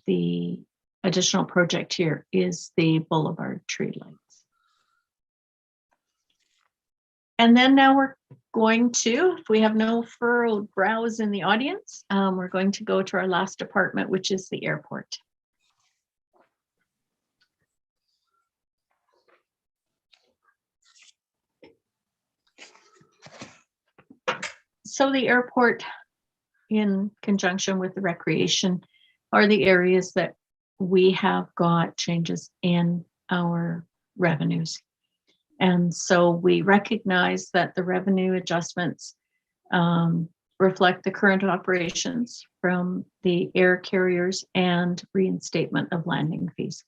S3: the additional project here is the Boulevard tree lights. And then now we're going to, if we have no furrowed brows in the audience, we're going to go to our last department, which is the airport. So the airport, in conjunction with the recreation, are the areas that we have got changes in our revenues. And so we recognize that the revenue adjustments reflect the current operations from the air carriers and reinstatement of landing fees.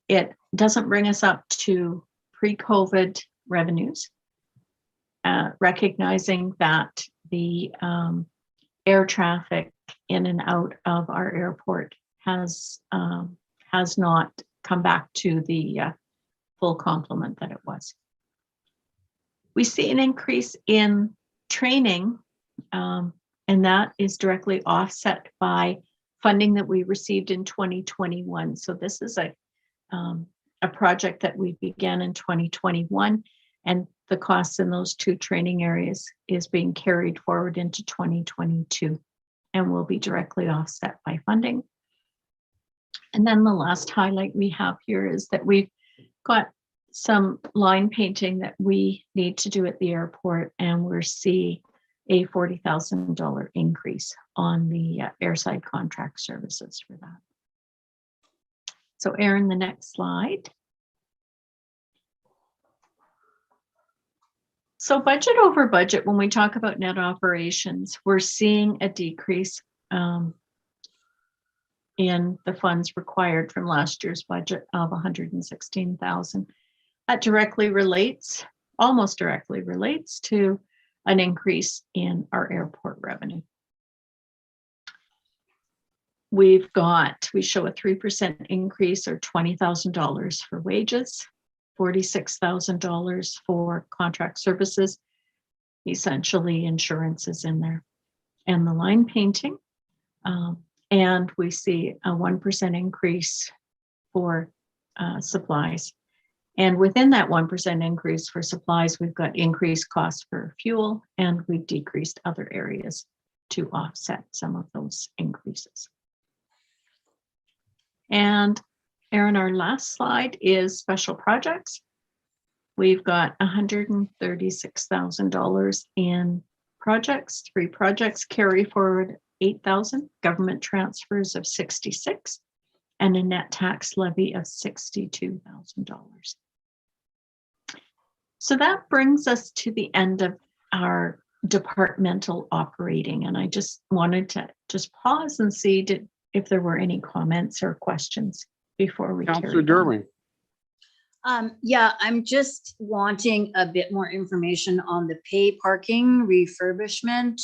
S3: It doesn't bring us up to pre-COVID revenues, recognizing that the air traffic in and out of our airport has not come back to the full complement that it was. We see an increase in training, and that is directly offset by funding that we received in 2021. So this is a project that we began in 2021, and the costs in those two training areas is being carried forward into 2022 and will be directly offset by funding. And then the last highlight we have here is that we've got some line painting that we need to do at the airport, and we're seeing a $40,000 increase on the airside contract services for that. So Aaron, the next slide. So budget over budget, when we talk about net operations, we're seeing a decrease in the funds required from last year's budget of $116,000. That directly relates, almost directly relates to an increase in our airport revenue. We show a 3% increase or $20,000 for wages, $46,000 for contract services. Essentially, insurance is in there, and the line painting. And we see a 1% increase for supplies. And within that 1% increase for supplies, we've got increased costs for fuel, and we've decreased other areas to offset some of those increases. And Aaron, our last slide is special projects. We've got $136,000 in projects, 3 projects, carry forward 8,000, government transfers of 66, and a net tax levy of $62,000. So that brings us to the end of our departmental operating. And I just wanted to just pause and see if there were any comments or questions before we
S1: Councillor
S3: carry on.
S1: Derwin.
S5: Yeah, I'm just wanting a bit more information on the pay parking refurbishment.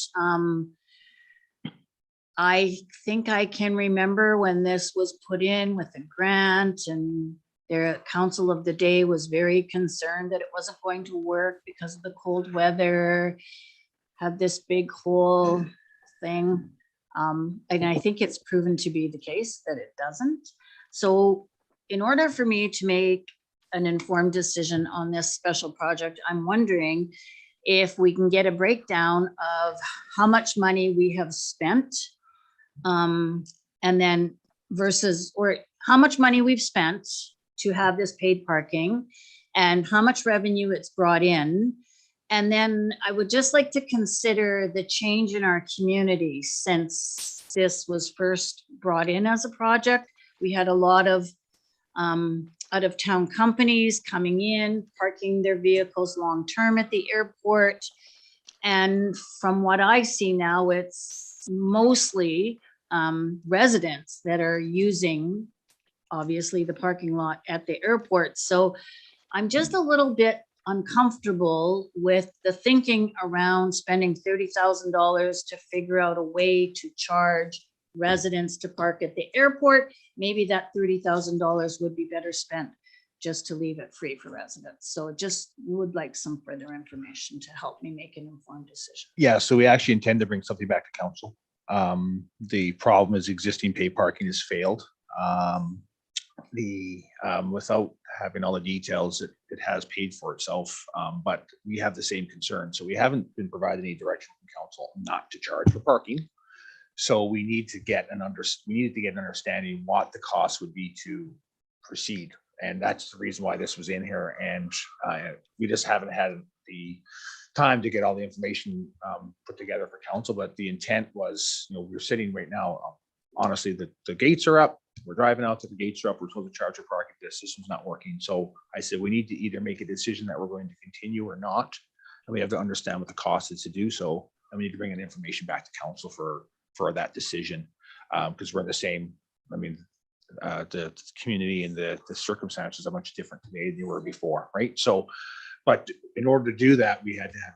S5: I think I can remember when this was put in with a grant, and their council of the day was very concerned that it wasn't going to work because of the cold weather, had this big whole thing. And I think it's proven to be the case that it doesn't. So in order for me to make an informed decision on this special project, I'm wondering if we can get a breakdown of how much money we have spent, and then versus, or how much money we've spent to have this paid parking and how much revenue it's brought in. And then I would just like to consider the change in our community since this was first brought in as a project. We had a lot of out of town companies coming in, parking their vehicles long-term at the airport. And from what I see now, it's mostly residents that are using, obviously, the parking lot at the airport. So I'm just a little bit uncomfortable with the thinking around spending $30,000 to figure out a way to charge residents to park at the airport. Maybe that $30,000 would be better spent just to leave it free for residents. So just would like some further information to help me make an informed decision.
S2: Yeah, so we actually intend to bring something back to council. The problem is existing pay parking has failed. Without having all the details, it has paid for itself, but we have the same concern. So we haven't been provided any direction from council not to charge for parking. So we need to get an understanding what the cost would be to proceed. And that's the reason why this was in here. And we just haven't had the time to get all the information put together for council. But the intent was, we're sitting right now, honestly, the gates are up. We're driving out to the gates are up. We're supposed to charge for parking. This system's not working. So I said, we need to either make a decision that we're going to continue or not. and we have to understand what the cost is to do so. And we need to bring in information back to council for that decision. Because we're in the same, I mean, the community and the circumstances are much different today than they were before, right? So, but in order to do that, we had to have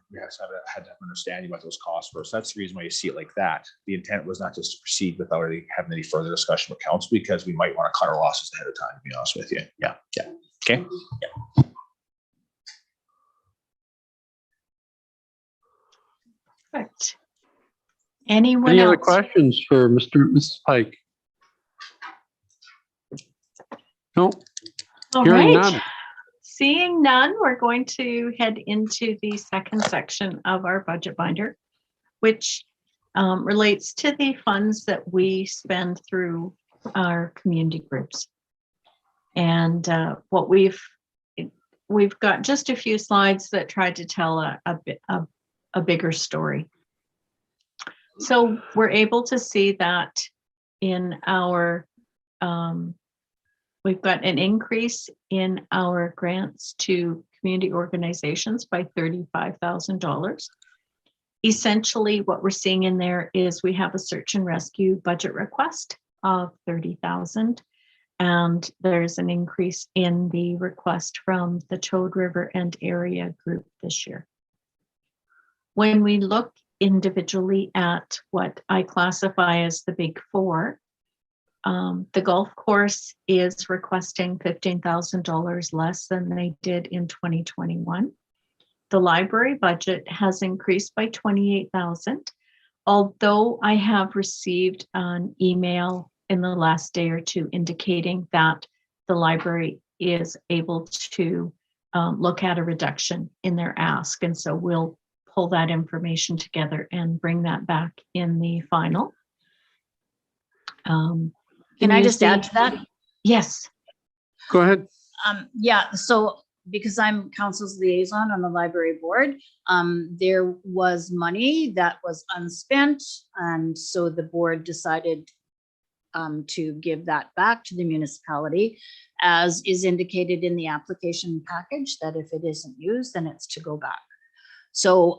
S2: understanding what those costs were. So that's the reason why you see it like that. The intent was not just to proceed without having any further discussion with council, because we might want to cut our losses ahead of time, to be honest with you. Yeah. Okay.
S3: Perfect. Anyone
S1: Any other
S3: else?
S1: questions for Mrs. Pike? No,
S3: All
S1: hearing
S3: right.
S1: none.
S3: Seeing none, we're going to head into the second section of our budget binder, which relates to the funds that we spend through our community groups. And what we've got just a few slides that try to tell a bigger story. So we're able to see that in our we've got an increase in our grants to community organizations by $35,000. Essentially, what we're seeing in there is we have a search and rescue budget request of $30,000, and there's an increase in the request from the Toad River and area group this year. When we look individually at what I classify as the big four, the golf course is requesting $15,000 less than they did in 2021. The library budget has increased by $28,000, although I have received an email in the last day or two indicating that the library is able to look at a reduction in their ask. And so we'll pull that information together and bring that back in the final.
S5: Can I just add to that?
S3: Yes.
S1: Go ahead.
S5: Yeah, so because I'm council's liaison on the library board, there was money that was unspent. And so the board decided to give that back to the municipality, as is indicated in the application package, that if it isn't used, then it's to go back. So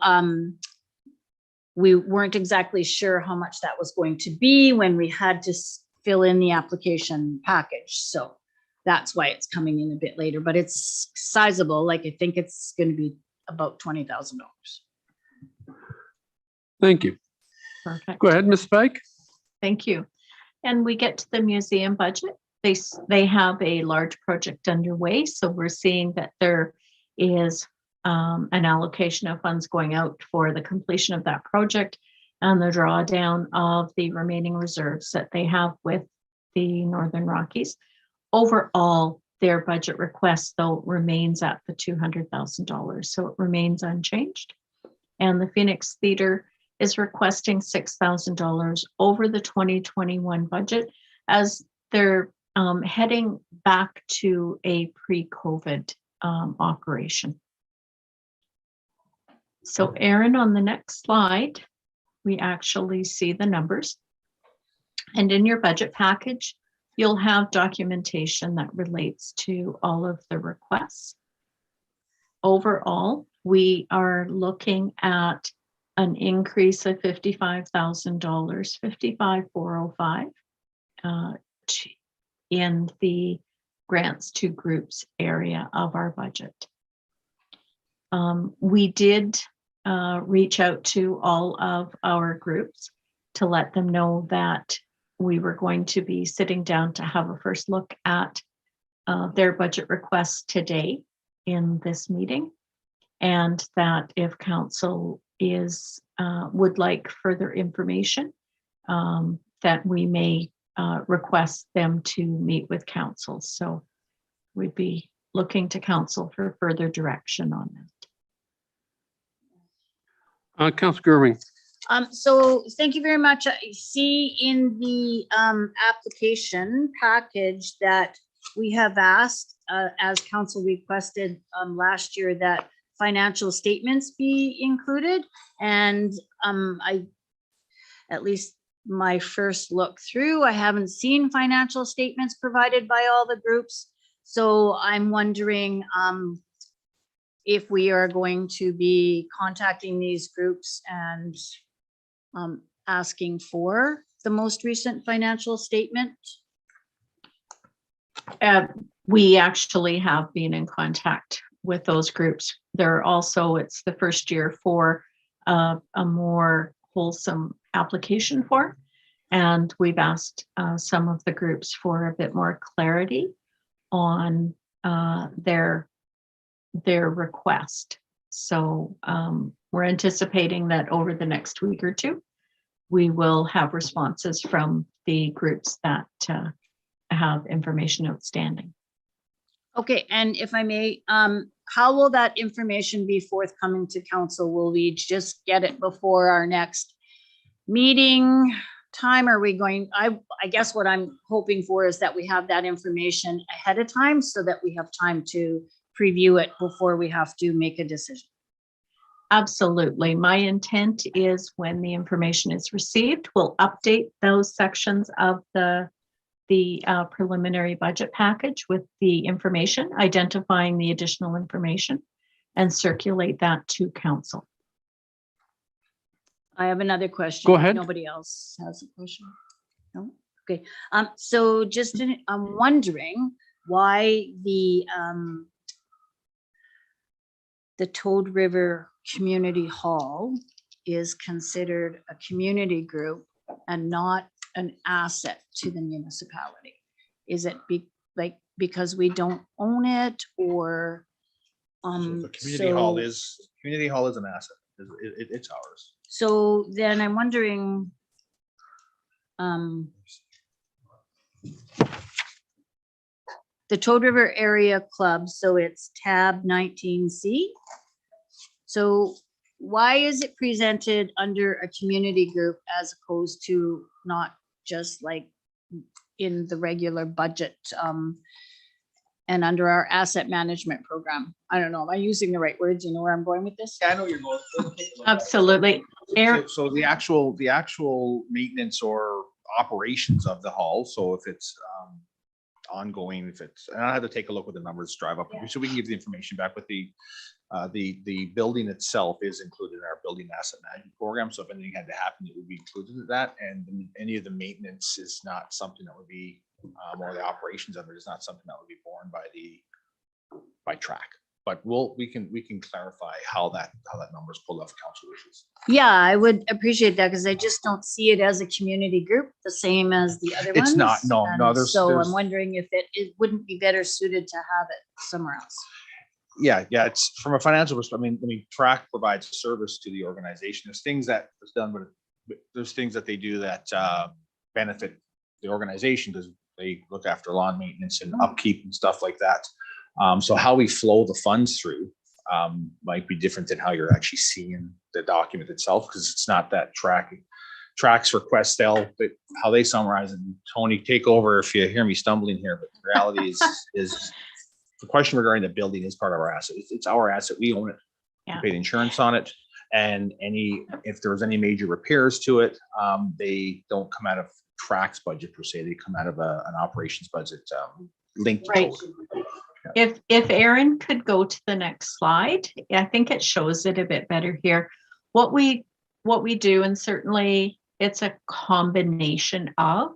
S5: we weren't exactly sure how much that was going to be when we had to fill in the application package. So that's why it's coming in a bit later, but it's sizable. Like, I think it's going to be about $20,000.
S1: Thank you.
S3: Perfect.
S1: Go ahead, Ms. Pike.
S3: Thank you. And we get to the museum budget. They have a large project underway. So we're seeing that there is an allocation of funds going out for the completion of that project and the drawdown of the remaining reserves that they have with the Northern Rockies. Overall, their budget request, though, remains at the $200,000, so it remains unchanged. And the Phoenix Theater is requesting $6,000 over the 2021 budget, as they're heading back to a pre-COVID operation. So Aaron, on the next slide, we actually see the numbers. And in your budget package, you'll have documentation that relates to all of the requests. Overall, we are looking at an increase of $55,000, $55,405 in the grants to groups area of our budget. We did reach out to all of our groups to let them know that we were going to be sitting down to have a first look at their budget requests today in this meeting, and that if council would like further information, that we may request them to meet with council. So we'd be looking to council for further direction on that.
S1: Councilor Gerwing.
S5: So thank you very much. I see in the application package that we have asked, as council requested last year, that financial statements be included. And at least my first look through, I haven't seen financial statements provided by all the groups. So I'm wondering if we are going to be contacting these groups and asking for the most recent financial statement?
S3: We actually have been in contact with those groups. They're also, it's the first year for a more wholesome application form. And we've asked some of the groups for a bit more clarity on their request. So we're anticipating that over the next week or two, we will have responses from the groups that have information outstanding.
S5: Okay, and if I may, how will that information be forthcoming to council? Will we just get it before our next meeting time? Are we going, I guess what I'm hoping for is that we have that information ahead of time so that we have time to preview it before we have to make a decision.
S3: Absolutely. My intent is when the information is received, we'll update those sections of the preliminary budget package with the information, identifying the additional information, and circulate that to council.
S5: I have another question.
S1: Go ahead.
S5: Nobody else has a question? No? Okay. So just, I'm wondering why the Toad River Community Hall is considered a community group and not an asset to the municipality. Is it because we don't own it, or
S2: The community hall is an asset. It's ours.
S5: So then I'm wondering, the Toad River Area Club, so it's tab 19C. So why is it presented under a community group as opposed to not just like in the regular budget and under our asset management program? I don't know, am I using the right words? You know where I'm going with this?
S2: Yeah, I know you're going.
S3: Absolutely. Aaron,
S2: So the actual maintenance or operations of the hall, so if it's ongoing, if it's, and I have to take a look with the numbers, drive up, so we can give the information back with the building itself is included in our building asset management program. So if anything had to happen, it would be included in that. And any of the maintenance is not something that would be, or the operations of it is not something that would be borne by track. But we can clarify how that number is pulled off council wishes.
S5: Yeah, I would appreciate that because I just don't see it as a community group, the same as the other ones.
S2: It's not, no,
S5: And
S2: there's.
S5: so
S2: there's-
S5: I'm wondering if it wouldn't be better suited to have it somewhere else.
S2: Yeah, it's from a financial perspective. I mean, track provides a service to the organization. There's things that is done, but there's things that they do that benefit the organization because they look after lawn maintenance and upkeep and stuff like that. So how we flow the funds through might be different than how you're actually seeing the document itself, because it's not that tracks request how they summarize it. And Tony, take over if you hear me stumbling here, but the reality is the question regarding the building is part of our asset. It's our asset. We own it.
S3: Yeah.
S2: We paid insurance on it. And if there was any major repairs to it, they don't come out of tracks budget per se. They come out of an operations budget linked to
S3: Right.
S2: it.
S3: If Aaron could go to the next slide, I think it shows it a bit better here. What we do, and certainly it's a combination of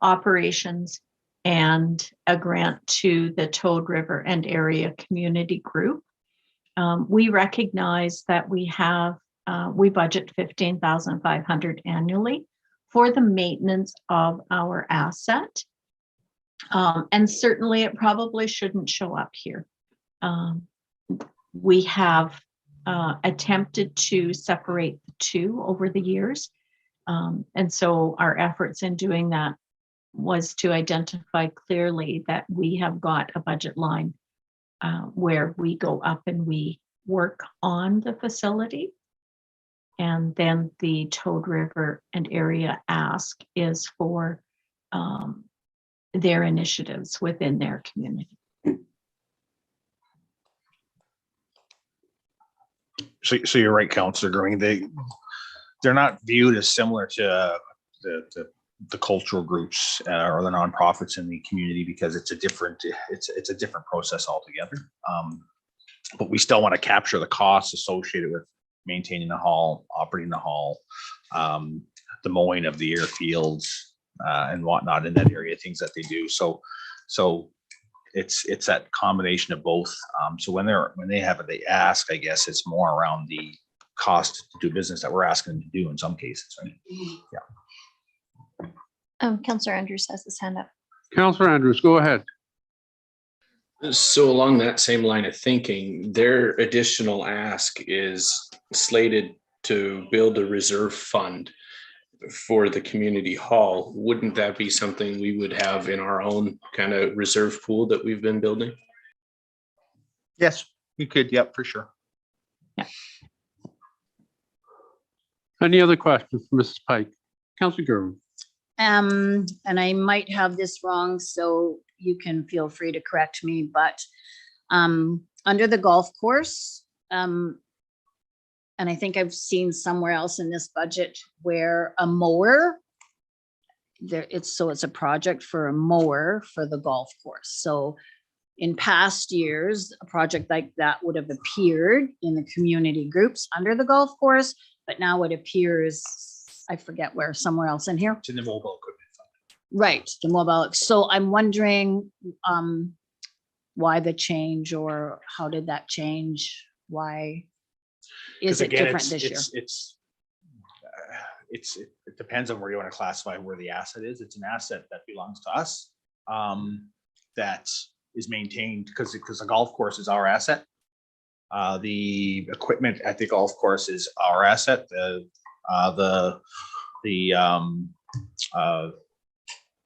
S3: operations and a grant to the Toad River and Area Community Group. We recognize that we budget $15,500 annually for the maintenance of our asset. And certainly it probably shouldn't show up here. We have attempted to separate the two over the years. And so our efforts in doing that was to identify clearly that we have got a budget line where we go up and we work on the facility. And then the Toad River and Area ask is for their initiatives within their community.
S2: So you're right, Councillor Green. They're not viewed as similar to the cultural groups or the nonprofits in the community because it's a different process altogether. but we still want to capture the costs associated with maintaining the hall, operating the hall, the mowing of the airfields, and whatnot in that area, things that they do. So it's that combination of both. So when they ask, I guess it's more around the cost to do business that we're asking them to do in some cases, right? Yeah.
S6: Counselor Andrews has his hand up.
S1: Counselor Andrews, go ahead.
S7: So along that same line of thinking, their additional ask is slated to build a reserve fund for the community hall. Wouldn't that be something we would have in our own kind of reserve pool that we've been building?
S2: Yes, we could. Yep, for sure.
S1: Any other questions for Mrs. Pike? Counselor Gerwin.
S5: And I might have this wrong, so you can feel free to correct me, but under the golf course, and I think I've seen somewhere else in this budget where a mower, it's a project for a mower for the golf course. So in past years, a project like that would have appeared in the community groups under the golf course, but now it appears, I forget where, somewhere else in here.
S2: It's in the mobile equipment fund.
S5: Right, the mobile. So I'm wondering why the change, or how did that change? Why is it different this year?
S2: It depends on where you want to classify where the asset is. It's an asset that belongs to us, that is maintained because the golf course is our asset. The equipment at the golf course is our asset. The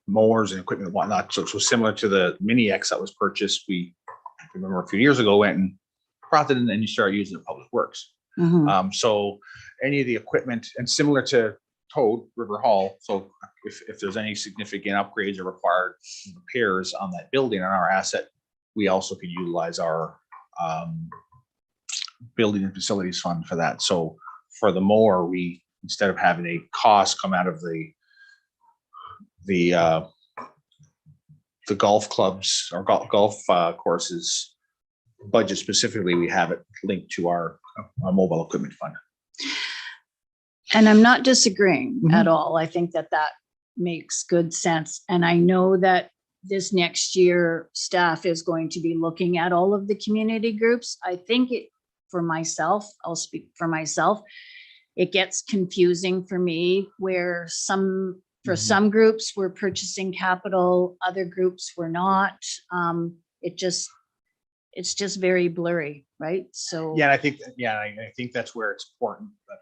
S2: mowers and equipment and whatnot. So similar to the Mini X that was purchased, I remember a few years ago, went and brought it in and you start using it public works.
S5: Mhm.
S2: So any of the equipment, and similar to Toad River Hall, so if there's any significant upgrades or required repairs on that building on our asset, we also could utilize our building and facilities fund for that. So for the mower, we, instead of having a cost come out of the golf clubs or golf courses budget specifically, we have it linked to our mobile equipment fund.
S5: And I'm not disagreeing
S2: Mhm.
S5: at all. I think that makes good sense. And I know that this next year, staff is going to be looking at all of the community groups. I think for myself, I'll speak for myself, it gets confusing for me where for some groups we're purchasing capital, other groups we're not. It's just very blurry, right? So
S2: Yeah, I think that's where it's important that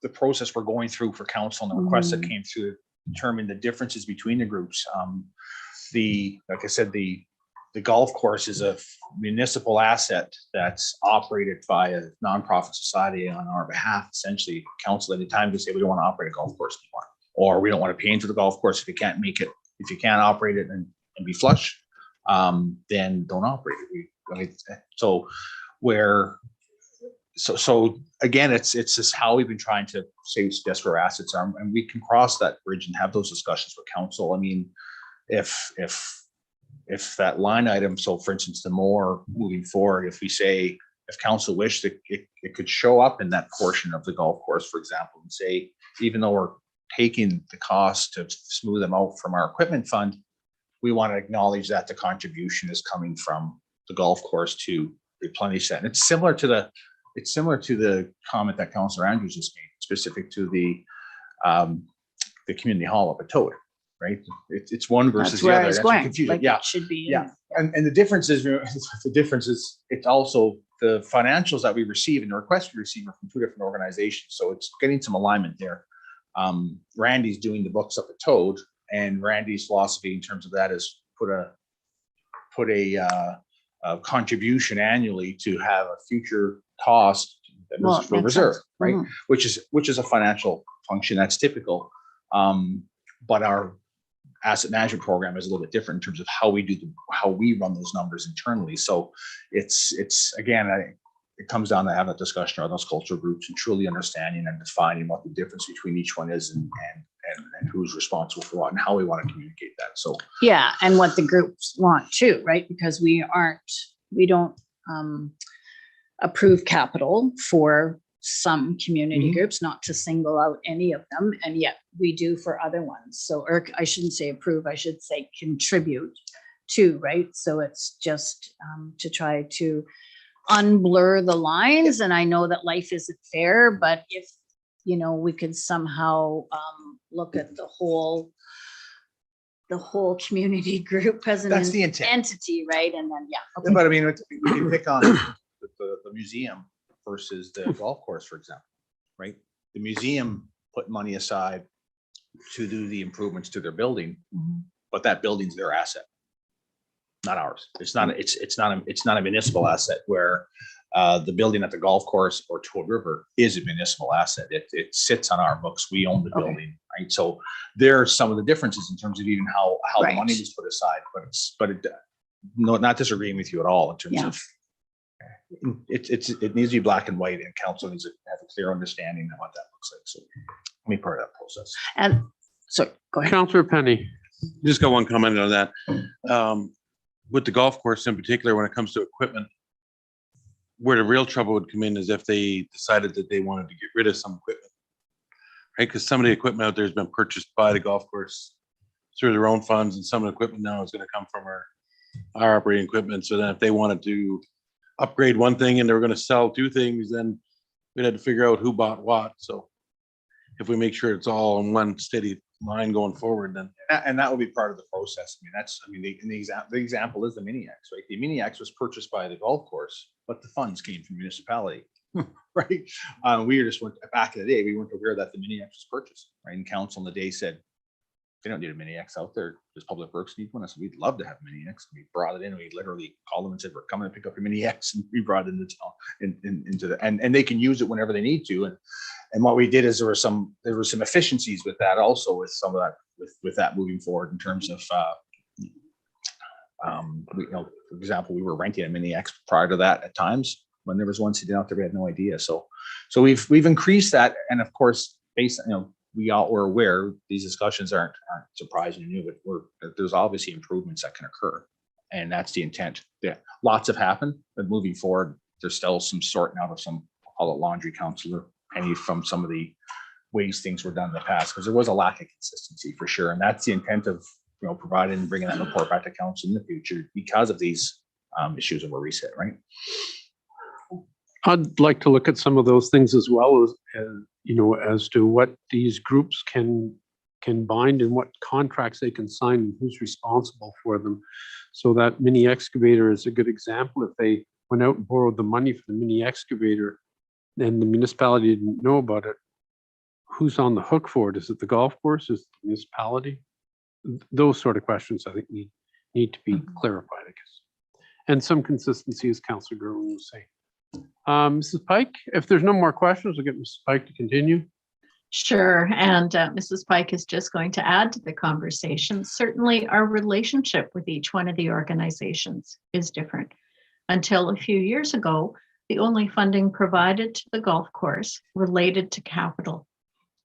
S2: the process we're going through for council and the requests that came through determine the differences between the groups. Like I said, the golf course is a municipal asset that's operated by a nonprofit society on our behalf. Essentially, council at the time to say we don't want to operate a golf course anymore, or we don't want to pay into the golf course if you can't make it, if you can't operate it and be flush, then don't operate it. So again, it's just how we've been trying to say just where assets are, and we can cross that bridge and have those discussions with council. I mean, if that line item, so for instance, the more moving forward, if we say, if council wished, it could show up in that portion of the golf course, for example, and say, even though we're taking the cost to smooth them out from our equipment fund, we want to acknowledge that the contribution is coming from the golf course to replenish that. And it's similar to the comment that Councillor Andrews just made, specific to the community hall up at Toad, right? It's one versus
S5: that's
S2: the
S5: where
S2: other.
S5: I was
S2: That's what
S5: going.
S2: confuses.
S5: Like
S2: Yeah,
S5: it should be.
S2: yeah. And the difference is, it's also the financials that we receive and the requests we receive are from two different organizations. So it's getting some alignment there. Randy's doing the books up at Toad, and Randy's philosophy in terms of that is put a contribution annually to have a future cost that
S5: Well,
S2: was for
S5: makes
S2: reserve,
S5: sense.
S2: right?
S5: Mhm.
S2: Which is a financial function that's typical. But our asset management program is a little bit different in terms of how we run those numbers internally. So it's again, it comes down to having a discussion around those cultural groups and truly understanding and defining what the difference between each one is and who's responsible for what and how we want to communicate that. So
S5: Yeah, and what the groups want too, right? Because we don't approve capital for some community
S2: Mhm.
S5: groups, not to single out any of them, and yet we do for other ones. So, or I shouldn't say approve, I should say contribute to, right? So it's just to try to unblur the lines. And I know that life isn't fair, but if, we could somehow look at the whole community group as an
S2: That's the intent.
S5: entity, right? And then, yeah. Okay.
S2: But I mean, we can pick on the museum versus the golf course, for example, right? The museum put money aside to do the improvements to their building,
S5: Mhm.
S2: but that building's their asset, not ours. It's not a municipal asset where the building at the golf course or Toad River is a municipal asset. It sits on our books. We own the
S5: Okay.
S2: building, right? So there are some of the differences in terms of even how the
S5: Right.
S2: money was put aside, no, not disagreeing with you at all in terms
S5: Yeah.
S2: of it needs to be black and white, and council needs to have a clear understanding of what that looks like. So let me part of that process.
S5: And so, go ahead.
S1: Councillor Penny.
S8: Just got one comment on that. With the golf course in particular, when it comes to equipment, where the real trouble would come in is if they decided that they wanted to get rid of some equipment, right? Because some of the equipment out there has been purchased by the golf course through their own funds, and some of the equipment now is going to come from our operating equipment. So then if they wanted to upgrade one thing and they were going to sell two things, then we'd have to figure out who bought what. So if we make sure it's all in one steady line going forward, then
S2: And that will be part of the process. The example is the Mini X, right? The Mini X was purchased by the golf course, but the funds came from municipality, right? We were just back in the day, we weren't aware that the Mini X was purchased, right? And council in the day said, they don't need a Mini X out there. Does Public Works need one? I said, we'd love to have a Mini X. We brought it in. We literally called them and said, we're coming to pick up your Mini X, and we brought it into town and they can use it whenever they need to. And what we did is there were some efficiencies with that also, with some of that, with that moving forward in terms of, for example, we were renting a Mini X prior to that at times when there was one sitting out there, we had no idea. So we've increased that. And of course, based on, we all were aware these discussions aren't surprising and new, but there's obviously improvements that can occur. And that's the intent. Yeah, lots have happened, but moving forward, there's still some sorting out of some, I'll call it laundry, Councillor Penny, from some of the ways things were done in the past, because there was a lack of consistency for sure. And that's the intent of, providing and bringing that report back to council in the future because of these issues of a reset, right?
S1: I'd like to look at some of those things as well as to what these groups can bind and what contracts they can sign and who's responsible for them. So that mini excavator is a good example. If they went out and borrowed the money for the mini excavator and the municipality didn't know about it, who's on the hook for it? Is it the golf course? Is it the municipality? Those sort of questions I think need to be clarified, I guess. And some consistency, as Councillor Gerwin was saying. Mrs. Pike, if there's no more questions, we'll get Mrs. Pike to continue.
S3: Sure. And Mrs. Pike is just going to add to the conversation. Certainly our relationship with each one of the organizations is different. Until a few years ago, the only funding provided to the golf course related to capital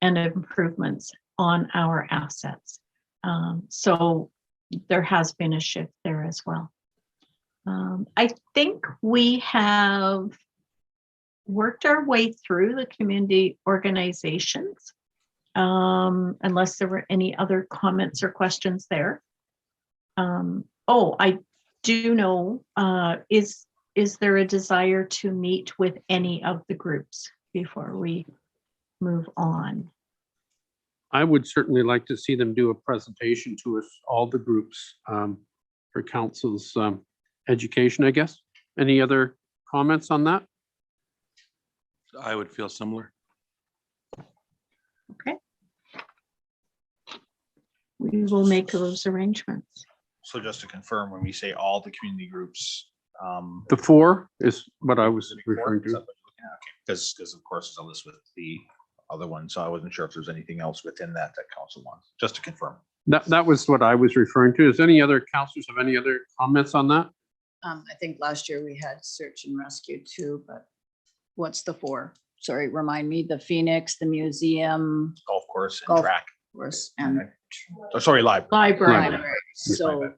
S3: and improvements on our assets. So there has been a shift there as well. I think we have worked our way through the community organizations, unless there were any other comments or questions there. I do know, is there a desire to meet with any of the groups before we move on?
S1: I would certainly like to see them do a presentation to us, all the groups, for council's education, I guess. Any other comments on that?
S8: I would feel similar.
S3: Okay. We will make those arrangements.
S2: So just to confirm, when we say all the community groups,
S1: The 4 is what I was referring to.
S2: Because of course there's a list with the other one, so I wasn't sure if there's anything else within that council wants, just to confirm.
S1: That was what I was referring to. Is any other councillors have any other comments on that?
S5: I think last year we had search and rescue too, but what's the 4? Sorry, remind me, the Phoenix, the museum,
S2: Golf course and
S5: Golf
S2: track.
S5: course, and
S2: Oh, sorry, live.
S3: Library.
S5: library. So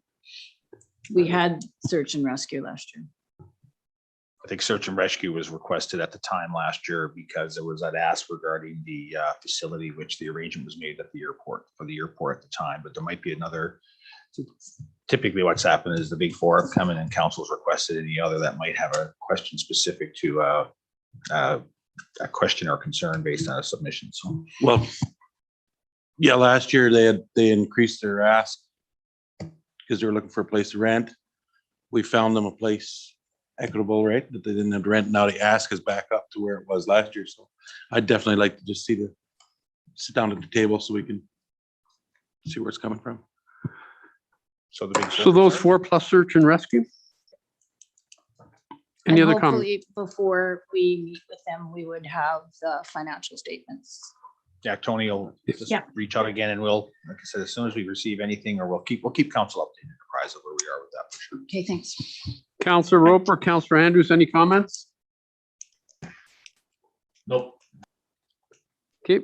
S5: we had search and rescue last year.
S2: I think search and rescue was requested at the time last year because there was that ask regarding the facility, which the arrangement was made at the airport for the airport at the time. But there might be another. Typically, what's happened is the big four have come in and council's requested any other that might have a question specific to a question or concern based on a submission. So,
S8: Well, yeah, last year they increased their ask because they were looking for a place to rent. We found them a place equitable, right? That they didn't have to rent. Now the ask is back up to where it was last year. So I'd definitely like to just sit down at the table so we can see where it's coming from.
S2: so the big.
S1: So those 4 plus search and rescue? Any
S5: And
S1: other comments?
S5: hopefully before we meet with them, we would have the financial statements.
S2: Yeah, Tony will just
S3: Yeah.
S2: reach out again and we'll, like I said, as soon as we receive anything, or we'll keep council updated, apprised of where we are with that for sure.
S5: Okay, thanks.
S1: Councillor Roper, Councillor Andrews, any comments?
S4: Nope.
S1: Okay,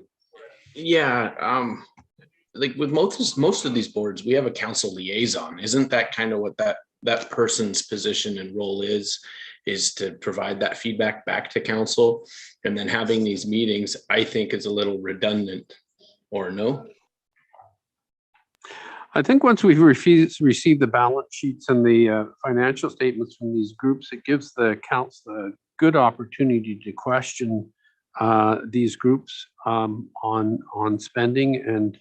S7: Yeah, like with most of these boards, we have a council liaison. Isn't that kind of what that person's position and role is to provide that feedback back to council? And then having these meetings, I think, is a little redundant, or no?
S1: I think once we've received the balance sheets and the financial statements from these groups, it gives the council a good opportunity to question these groups on spending, and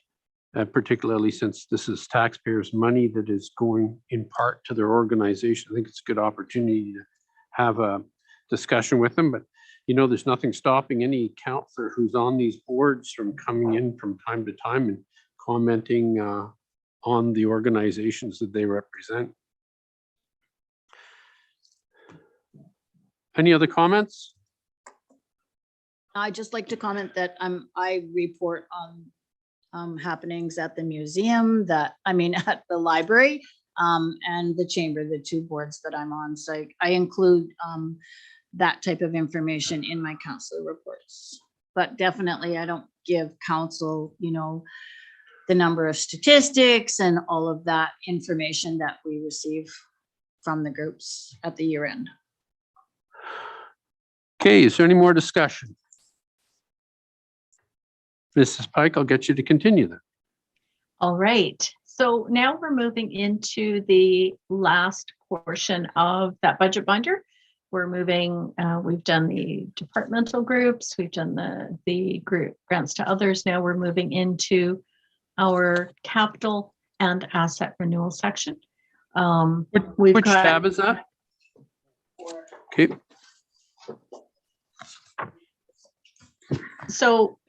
S1: particularly since this is taxpayers' money that is going in part to their organization. I think it's a good opportunity to have a discussion with them. But there's nothing stopping any councillor who's on these boards from coming in from time to time and commenting on the organizations that they represent. Any other comments?
S5: I'd just like to comment that I report on happenings at the museum, at the library, and the chamber, the 2 boards that I'm on. So I include that type of information in my council reports. But definitely I don't give council, the number of statistics and all of that information that we receive from the groups at the year end.
S1: Okay, is there any more discussion? Mrs. Pike, I'll get you to continue then.
S3: All right. So now we're moving into the last portion of that budget binder. We're moving, we've done the departmental groups, we've done the group grants to others. Now we're moving into our capital and asset renewal section.
S1: Which tab is that? Okay.
S3: So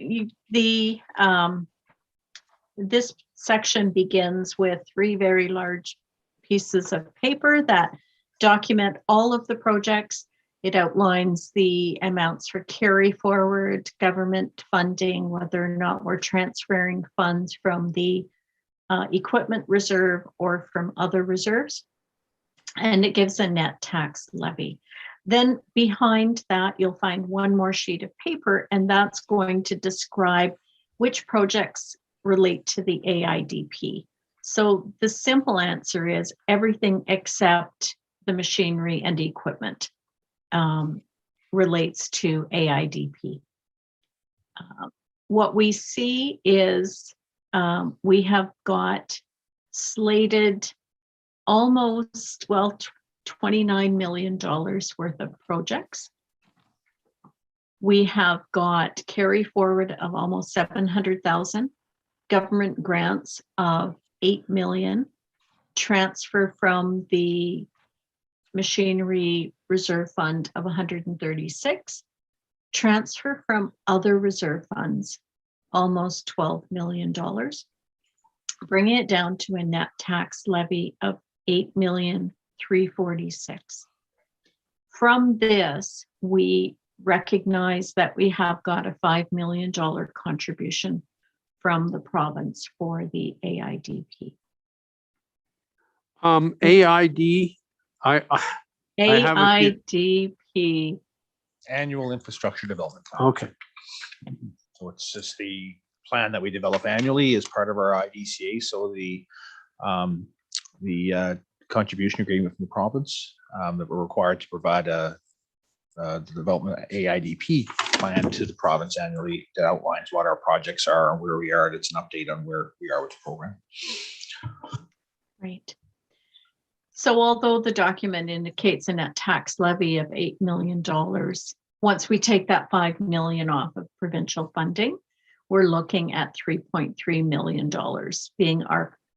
S3: this section begins with 3 very large pieces of paper that document all of the projects. It outlines the amounts for carry forward, government funding, whether or not we're transferring funds from the equipment reserve or from other reserves. And it gives a net tax levy. Then behind that, you'll find one more sheet of paper, and that's going to describe which projects relate to the Aidp. So the simple answer is everything except the machinery and equipment relates to Aidp. What we see is we have got slated almost, $29 million worth of projects. We have got carry forward of almost 700,000, government grants of 8 million, transfer from the machinery reserve fund of 136, transfer from other reserve funds, almost $12 million, bringing it down to a net tax levy of 8,346,000. From this, we recognize that we have got a $5 million contribution from the province for the Aidp.
S1: AID, I have it here.
S3: Aidp.
S2: Annual infrastructure development plan.
S1: Okay,
S2: So it's just the plan that we develop annually as part of our IDCA. So the contribution agreement from the province that we're required to provide a the development AIDP plan to the province annually that outlines what our projects are and where we are. It's an update on where we are with the program.
S3: Right. So although the document indicates a net tax levy of $8 million, once we take that 5 million off of provincial funding, we're looking at $3.3 million being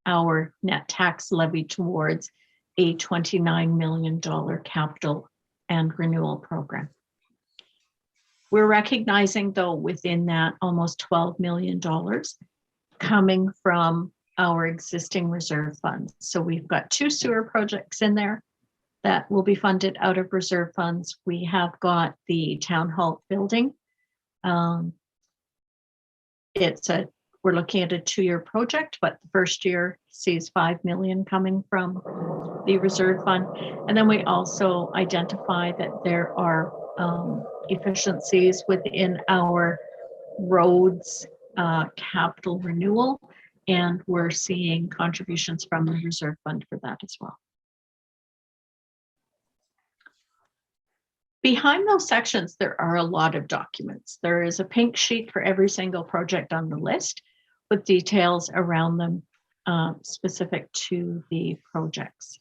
S3: our net tax levy towards a $29 million capital and renewal program. We're recognizing, though, within that almost $12 million coming from our existing reserve funds. So we've got 2 sewer projects in there that will be funded out of reserve funds. We have got the town hall building. We're looking at a 2-year project, but the first year sees 5 million coming from the reserve fund. And then we also identify that there are efficiencies within our roads capital renewal, and we're seeing contributions from the reserve fund for that as well. Behind those sections, there are a lot of documents. There is a pink sheet for every single project on the list with details around them specific to the projects.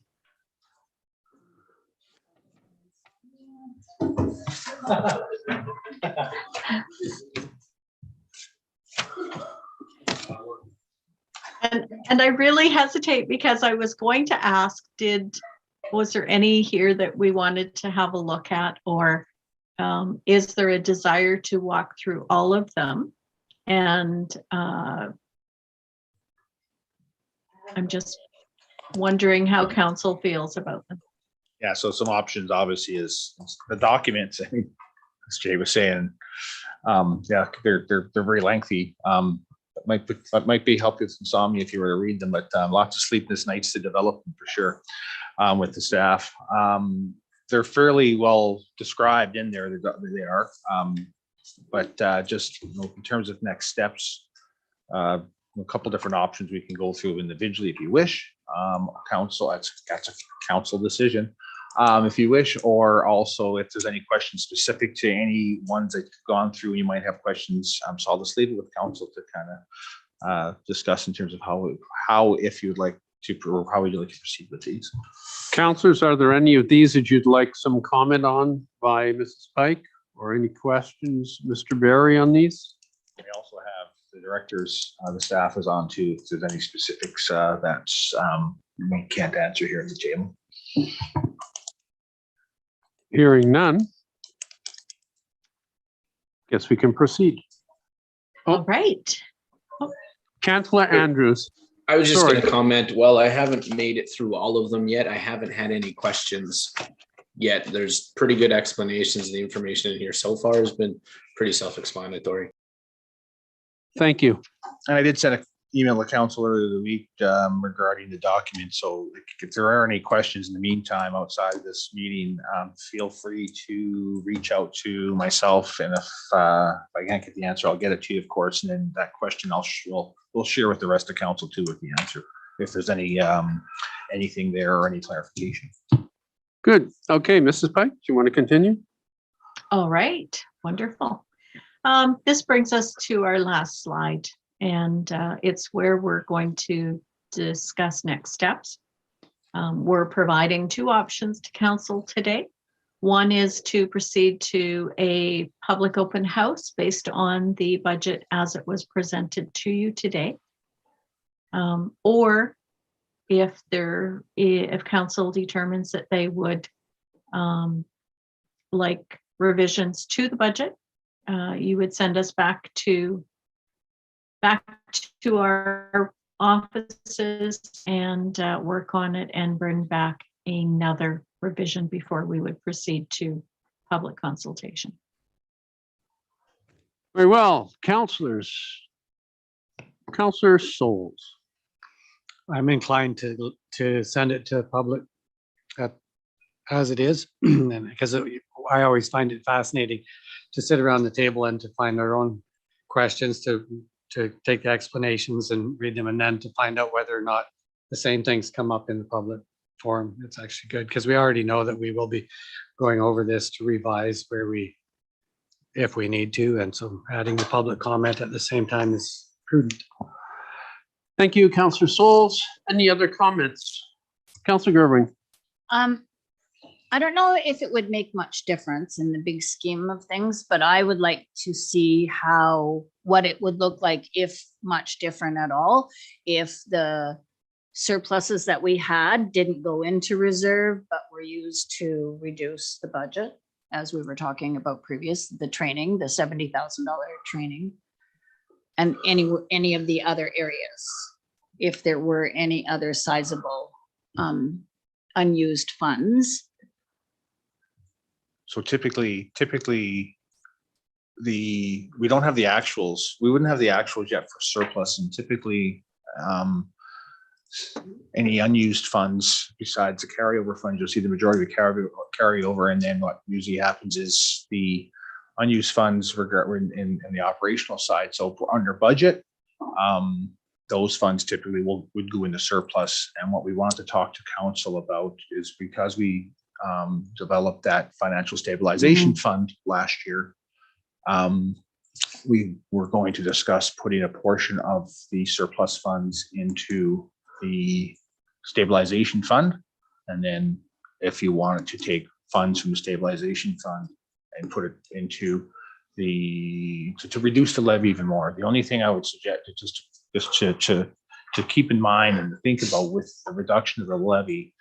S3: And I really hesitate because I was going to ask, was there any here that we wanted to have a look at, or is there a desire to walk through all of them? And I'm just wondering how council feels about them.
S2: Yeah, so some options obviously is the documents, I think, as Jay was saying, yeah, they're very lengthy. That might be help with insomnia if you were to read them, but lots of sleepless nights to develop them for sure with the staff. They're fairly well described in there. They are, but just in terms of next steps, a couple different options we can go through individually if you wish. Council, that's a council decision. If you wish, or also if there's any questions specific to any ones that you've gone through, you might have questions. So I'll just leave it with council to kind of discuss in terms of how if you'd like to, or how would you like to proceed with these.
S1: Councillors, are there any of these that you'd like some comment on by Mrs. Pike, or any questions, Mr. Barry, on these?
S2: We also have the directors, the staff is on too, if there's any specifics that we can't answer here at the table.
S1: Hearing none, guess we can proceed.
S3: All right.
S1: Councillor Andrews.
S7: I was just
S1: Sorry.
S7: going to comment, well, I haven't made it through all of them yet. I haven't had any questions yet. There's pretty good explanations. The information in here so far has been pretty self-explanatory.
S1: Thank you.
S2: And I did send an email to council earlier the week regarding the document. So if there are any questions in the meantime outside of this meeting, feel free to reach out to myself. And if I can't get the answer, I'll get it to you, of course. And then that question we'll share with the rest of council too with the answer, if there's any anything there or any clarification.
S1: Good. Okay, Mrs. Pike, do you want to continue?
S3: All right. Wonderful. This brings us to our last slide, and it's where we're going to discuss next steps. We're providing 2 options to council today. One is to proceed to a public open house based on the budget as it was presented to you today. Or if council determines that they would like revisions to the budget, you would send us back to our offices and work on it and bring back another revision before we would proceed to public consultation.
S1: Very well, councillors. Councillor Souls.
S9: I'm inclined to send it to public as it is, and because I always find it fascinating to sit around the table and to find our own questions, to take the explanations and read them, and then to find out whether or not the same things come up in the public. form. It's actually good because we already know that we will be going over this to revise if we need to. And so adding the public comment at the same time is prudent.
S1: Thank you, Councillor Souls. Any other comments? Councillor Gerwin.
S5: I don't know if it would make much difference in the big scheme of things, but I would like to see what it would look like, if much different at all, if the surpluses that we had didn't go into reserve, but were used to reduce the budget, as we were talking about the training, the $70,000 training, and any of the other areas, if there were any other sizable unused funds.
S2: So typically we don't have the actuals. We wouldn't have the actuals yet for surplus, and typically any unused funds besides the carryover funds, you'll see the majority of carryover. And then what usually happens is the unused funds in the operational side. So if we're under budget, those funds typically would go into surplus. And what we want to talk to council about is, because we developed that financial stabilization fund last year, we were going to discuss putting a portion of the surplus funds into the stabilization fund. And then if you wanted to take funds from the stabilization fund and put it into to reduce the levy even more. The only thing I would suggest is just to keep in mind and to think about with the reduction of the levy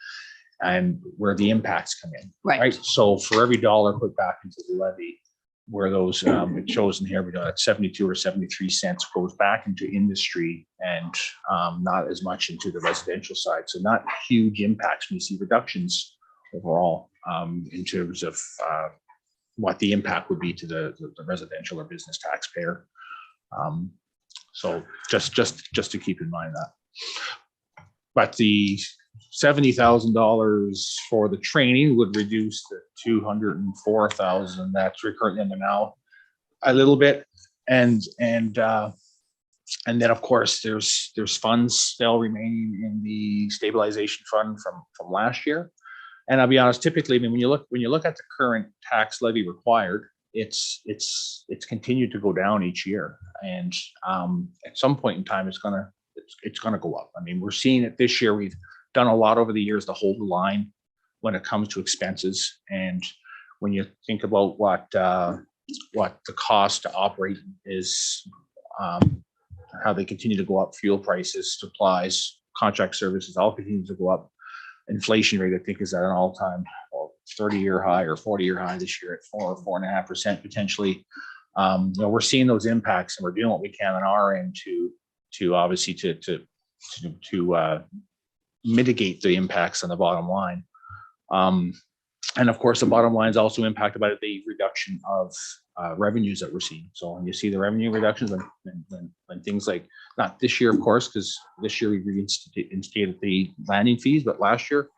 S2: and where the impacts come in.
S5: Right.
S2: So for every dollar put back into the levy, where those it shows in here, we know that 72 or 73 cents goes back into industry and not as much into the residential side. So not huge impacts when you see reductions overall in terms of what the impact would be to the residential or business taxpayer. So just to keep in mind that. But the $70,000 for the training would reduce the $204,000 that's currently in there now a little bit, and then of course there's funds still remaining in the stabilization fund from last year. And I'll be honest, typically, I mean, when you look at the current tax levy required, it's continued to go down each year, and at some point in time, it's gonna go up. I mean, we're seeing it this year. We've done a lot over the years to hold the line when it comes to expenses, and when you think about what the cost to operate is, how they continue to go up, fuel prices, supplies, contract services, all continue to go up. Inflation rate, I think, is at an all-time 30-year high or 40-year high this year at 4 or 4.5% potentially. We're seeing those impacts, and we're doing what we can on our end to obviously to mitigate the impacts on the bottom line. And of course, the bottom line is also impacted by the reduction of revenues that we're seeing. So when you see the revenue reductions when things like, not this year, of course, because this year we reinstated the landing fees, but last year,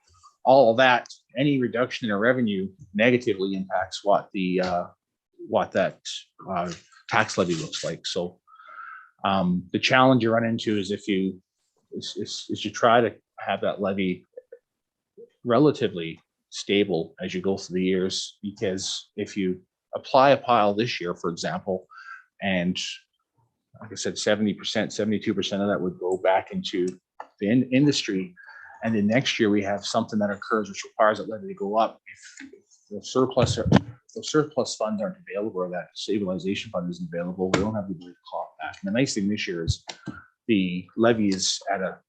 S2: all of that, any reduction in our revenue negatively impacts what that tax levy looks like. So the challenge you run into is if you try to have that levy relatively stable as you go through the years, because if you apply a pile this year, for example, and like I said, 70%, 72% of that would go back into the industry, and then next year we have something that occurs which requires that levy to go up. If the surplus funds aren't available, or that stabilization fund isn't available, we don't have the ability to claw it back. And the nice thing this year is the levy is at a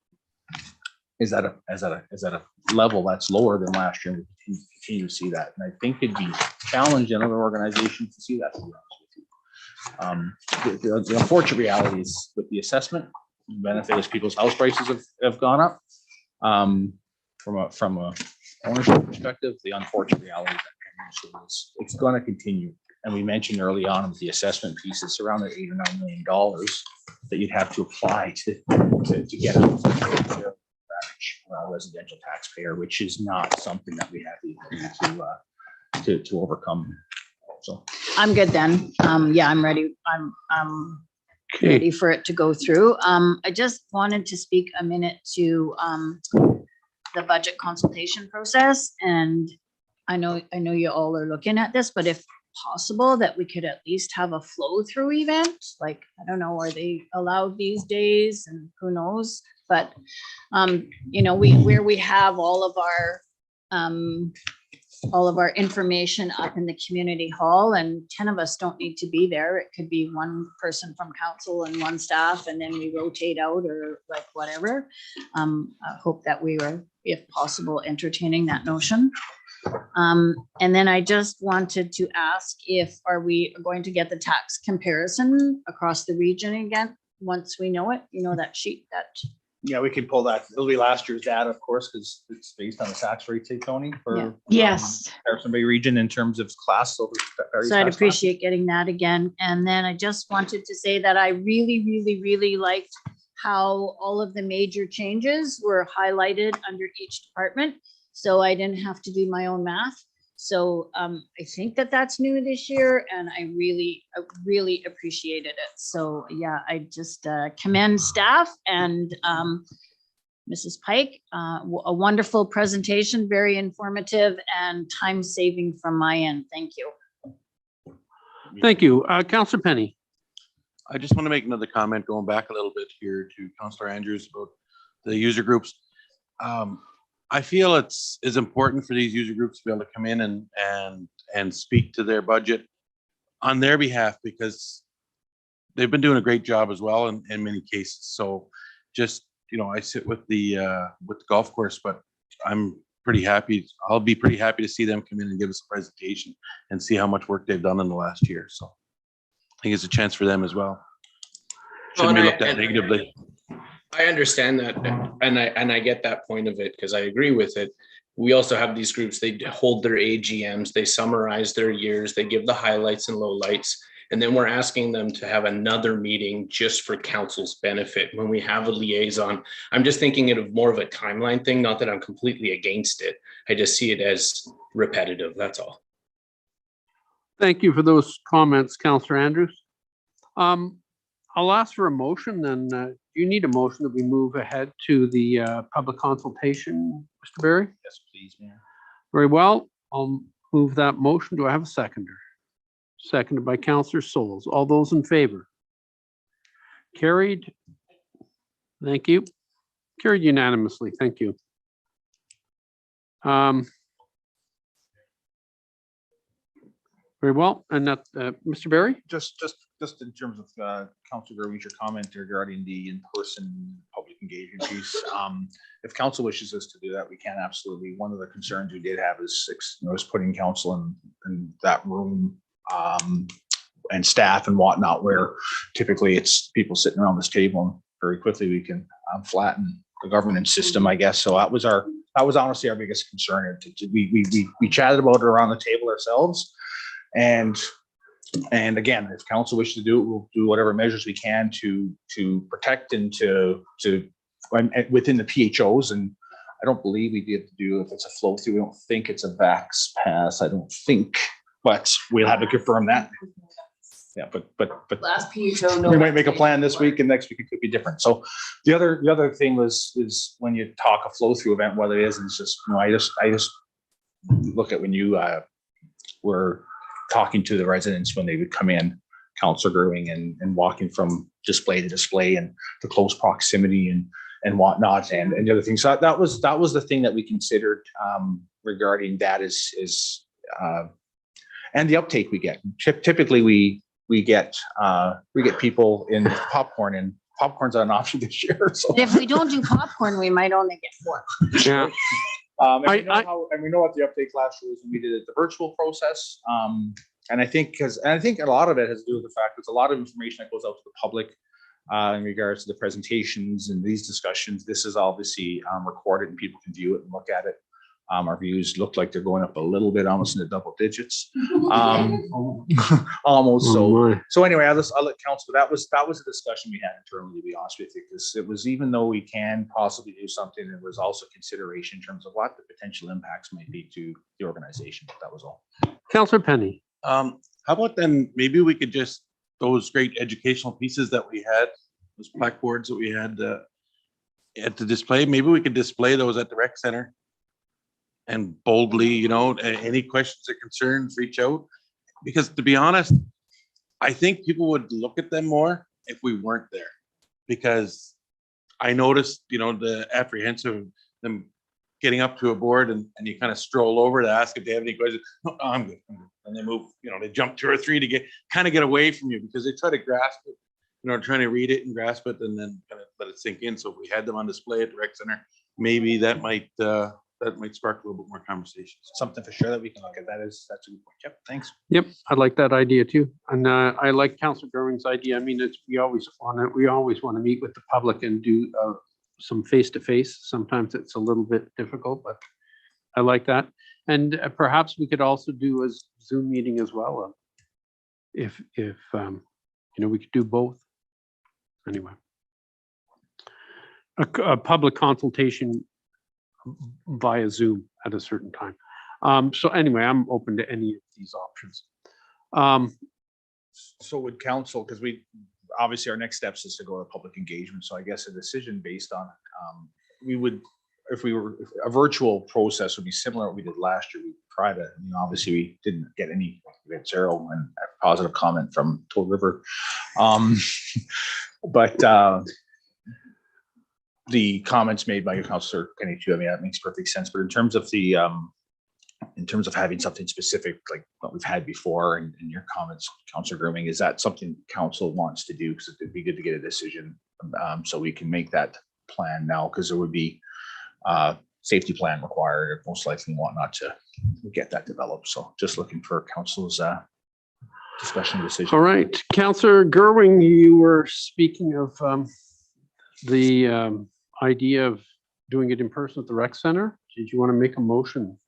S2: level that's lower than last year. We continue to see that, and I think it'd be challenging other organizations to see that. To be honest with you, the unfortunate reality is with the assessment, the benefit is people's house prices have gone up. From a ownership perspective, the unfortunate reality is it's going to continue. And we mentioned early on with the assessment piece, it's around the $8 or $9 million that you'd have to apply to get a residential taxpayer, which is not something that we have the ability to overcome. So
S5: I'm good then. Yeah, I'm ready. I'm ready for it to go through. I just wanted to speak a minute to the budget consultation process, and I know you all are looking at this, but if possible, that we could at least have a flow through event, like, I don't know, are they allowed these days and who knows? But, you know, where we have all of our information up in the community hall, and 10 of us don't need to be there. It could be one person from council and one staff, and then we rotate out or like whatever. I hope that we were, if possible, entertaining that notion. And then I just wanted to ask are we going to get the tax comparison across the region again, once we know it, you know, that sheet that.
S2: Yeah, we can pull that. It'll be last year's data, of course, because it's based on the tax rate, say, Tony, for
S3: Yes.
S2: Harrison Bay region in terms of class. Over various
S5: So I'd
S2: tax classes.
S5: appreciate getting that again. And then I just wanted to say that I really, really, really liked how all of the major changes were highlighted under each department. So I didn't have to do my own math. So I think that that's new this year, and I really appreciated it. So yeah, I just commend staff and Mrs. Pike. A wonderful presentation, very informative and time saving from my end. Thank you.
S1: Thank you. Councillor Penny.
S8: I just want to make another comment, going back a little bit here to Councillor Andrews about the user groups. I feel it's important for these user groups to be able to come in and speak to their budget on their behalf, because they've been doing a great job as well in many cases. So just, you know, I sit with the golf course, but I'm pretty happy. I'll be pretty happy to see them come in and give us a presentation and see how much work they've done in the last year. So I think it's a chance for them as well. Shouldn't be looked at negatively.
S7: I understand that, and I get that point of it, because I agree with it. We also have these groups, they hold their AGMs, they summarize their years, they give the highlights and lowlights, and then we're asking them to have another meeting just for council's benefit when we have a liaison. I'm just thinking of more of a timeline thing, not that I'm completely against it. I just see it as repetitive, that's all.
S1: Thank you for those comments, Councillor Andrews. I'll ask for a motion then. Do you need a motion that we move ahead to the public consultation, Mr. Barry?
S2: Yes, please, Mayor.
S1: Very well. I'll move that motion. Do I have a seconder? Seconded by Councillor Souls. All those in favor? Carried. Thank you. Carried unanimously. Thank you. Very well. And that, Mr. Barry?
S2: Just in terms of Councilor Gerwin's your comment regarding the in-person public engagement piece. If council wishes us to do that, we can absolutely. One of the concerns we did have is putting council in that room and staff and whatnot, where typically it's people sitting around this table, and very quickly we can flatten the governance system, I guess. So that was honestly our biggest concern. We chatted about it around the table ourselves. And again, if council wishes to do it, we'll do whatever measures we can to protect and to within the PHOs. And I don't believe we get to do, if it's a flow through, we don't think it's a vax pass. I don't think, but we'll have to confirm that. Yeah, but
S10: Last PHO, no.
S2: we might make a plan this week, and next week it could be different. So the other thing is when you talk a flow through event, what it is, and it's just, you know, I just look at when you were talking to the residents when they would come in, Councilor Gerwing, and walking from display to display, and the close proximity and whatnot, and the other things. So that was the thing that we considered regarding that is and the uptake we get. Typically we get people in popcorn, and popcorn's not an option this year. So
S5: If we don't do popcorn, we might only get 4.
S1: Yeah.
S2: and we know what the uptake last year was when we did it, the virtual process. And I think a lot of it has to do with the fact there's a lot of information that goes out to the public in regards to the presentations and these discussions. This is obviously recorded, and people can view it and look at it. Our views look like they're going up a little bit, almost in the double digits, almost. So anyway, I'll let council. That was a discussion we had internally, to be honest with you, because it was, even though we can possibly do something, there was also consideration in terms of what the potential impacts might be to the organization. That was all.
S1: Councillor Penny.
S8: How about then maybe we could just, those great educational pieces that we had, those blackboards that we had, at the display, maybe we could display those at the rec center. And boldly, you know, any questions or concerns, reach out. Because to be honest, I think people would look at them more if we weren't there. Because I noticed, you know, the apprehensive of them getting up to a board and you kind of stroll over to ask if they have any questions. No, I'm good. And they move, you know, they jump 2 or 3 to get away from you because they try to grasp it, you know, trying to read it and grasp it and then kind of let it sink in. So if we had them on display at the rec center, maybe that might spark a little bit more conversation.
S2: Something for sure that we can look at. That's a good point. Yep, thanks.
S1: Yep, I like that idea too. And I like Councillor Goring's idea. I mean, we always want to meet with the public and do some face-to-face. Sometimes it's a little bit difficult, but I like that. And perhaps we could also do a Zoom meeting as well. If you know, we could do both. Anyway, a public consultation via Zoom at a certain time. So anyway, I'm open to any of these options.
S2: So would council, because we, obviously our next steps is to go to public engagement. So I guess a decision based on, we would, if a virtual process would be similar to what we did last year, we tried it. You know, obviously we didn't get any, we had 0 and a positive comment from Toad River. But the comments made by your Councillor Penny too, I mean, that makes perfect sense. But in terms of the, in terms of having something specific like what we've had before and your comments, Councillor Grooming, is that something council wants to do? Because it'd be good to get a decision so we can make that plan now, because there would be safety plan required, most likely and whatnot to get that developed. So just looking for council's discussion decision.
S1: All right, Councillor Gerwing, you were speaking of the idea of doing it in person at the rec center. Did you want to make a motion?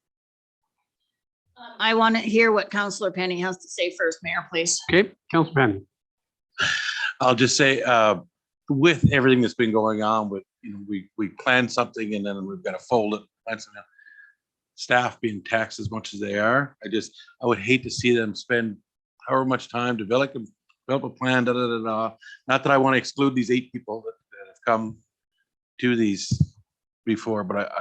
S5: I want to hear what Councillor Penny has to say first, Mayor, please.
S1: Okay, Councillor Penny.
S8: I'll just say, with everything that's been going on with, you know, we planned something and then we've got to fold it, plan something else. Staff being taxed as much as they are, I would hate to see them spend however much time develop a plan, Not that I want to exclude these 8 people that have come to these before, but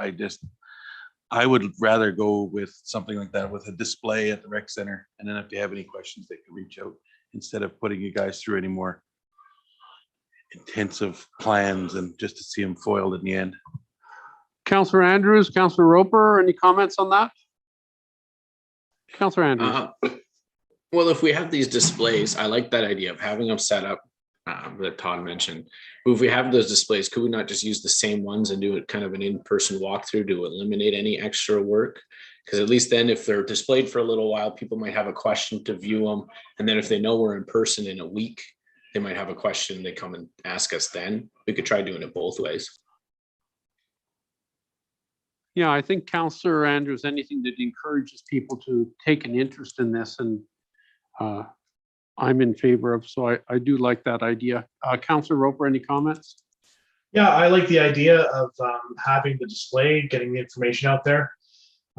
S8: I would rather go with something like that with a display at the rec center. And then if they have any questions, they can reach out instead of putting you guys through any more intensive plans and just to see them foiled in the end.
S1: Councillor Andrews, Councillor Roper, any comments on that? Councillor Andrews.
S7: Well, if we have these displays, I like that idea of having them set up that Todd mentioned. But if we have those displays, could we not just use the same ones and do it kind of an in-person walkthrough to eliminate any extra work? Because at least then if they're displayed for a little while, people might have a question to view them. And then if they know we're in person in a week, they might have a question, they come and ask us then. We could try doing it both ways.
S1: Yeah, I think Councillor Andrews, anything that encourages people to take an interest in this, and I'm in favor of, so I do like that idea. Councillor Roper, any comments?
S4: Yeah, I like the idea of having the display, getting the information out there.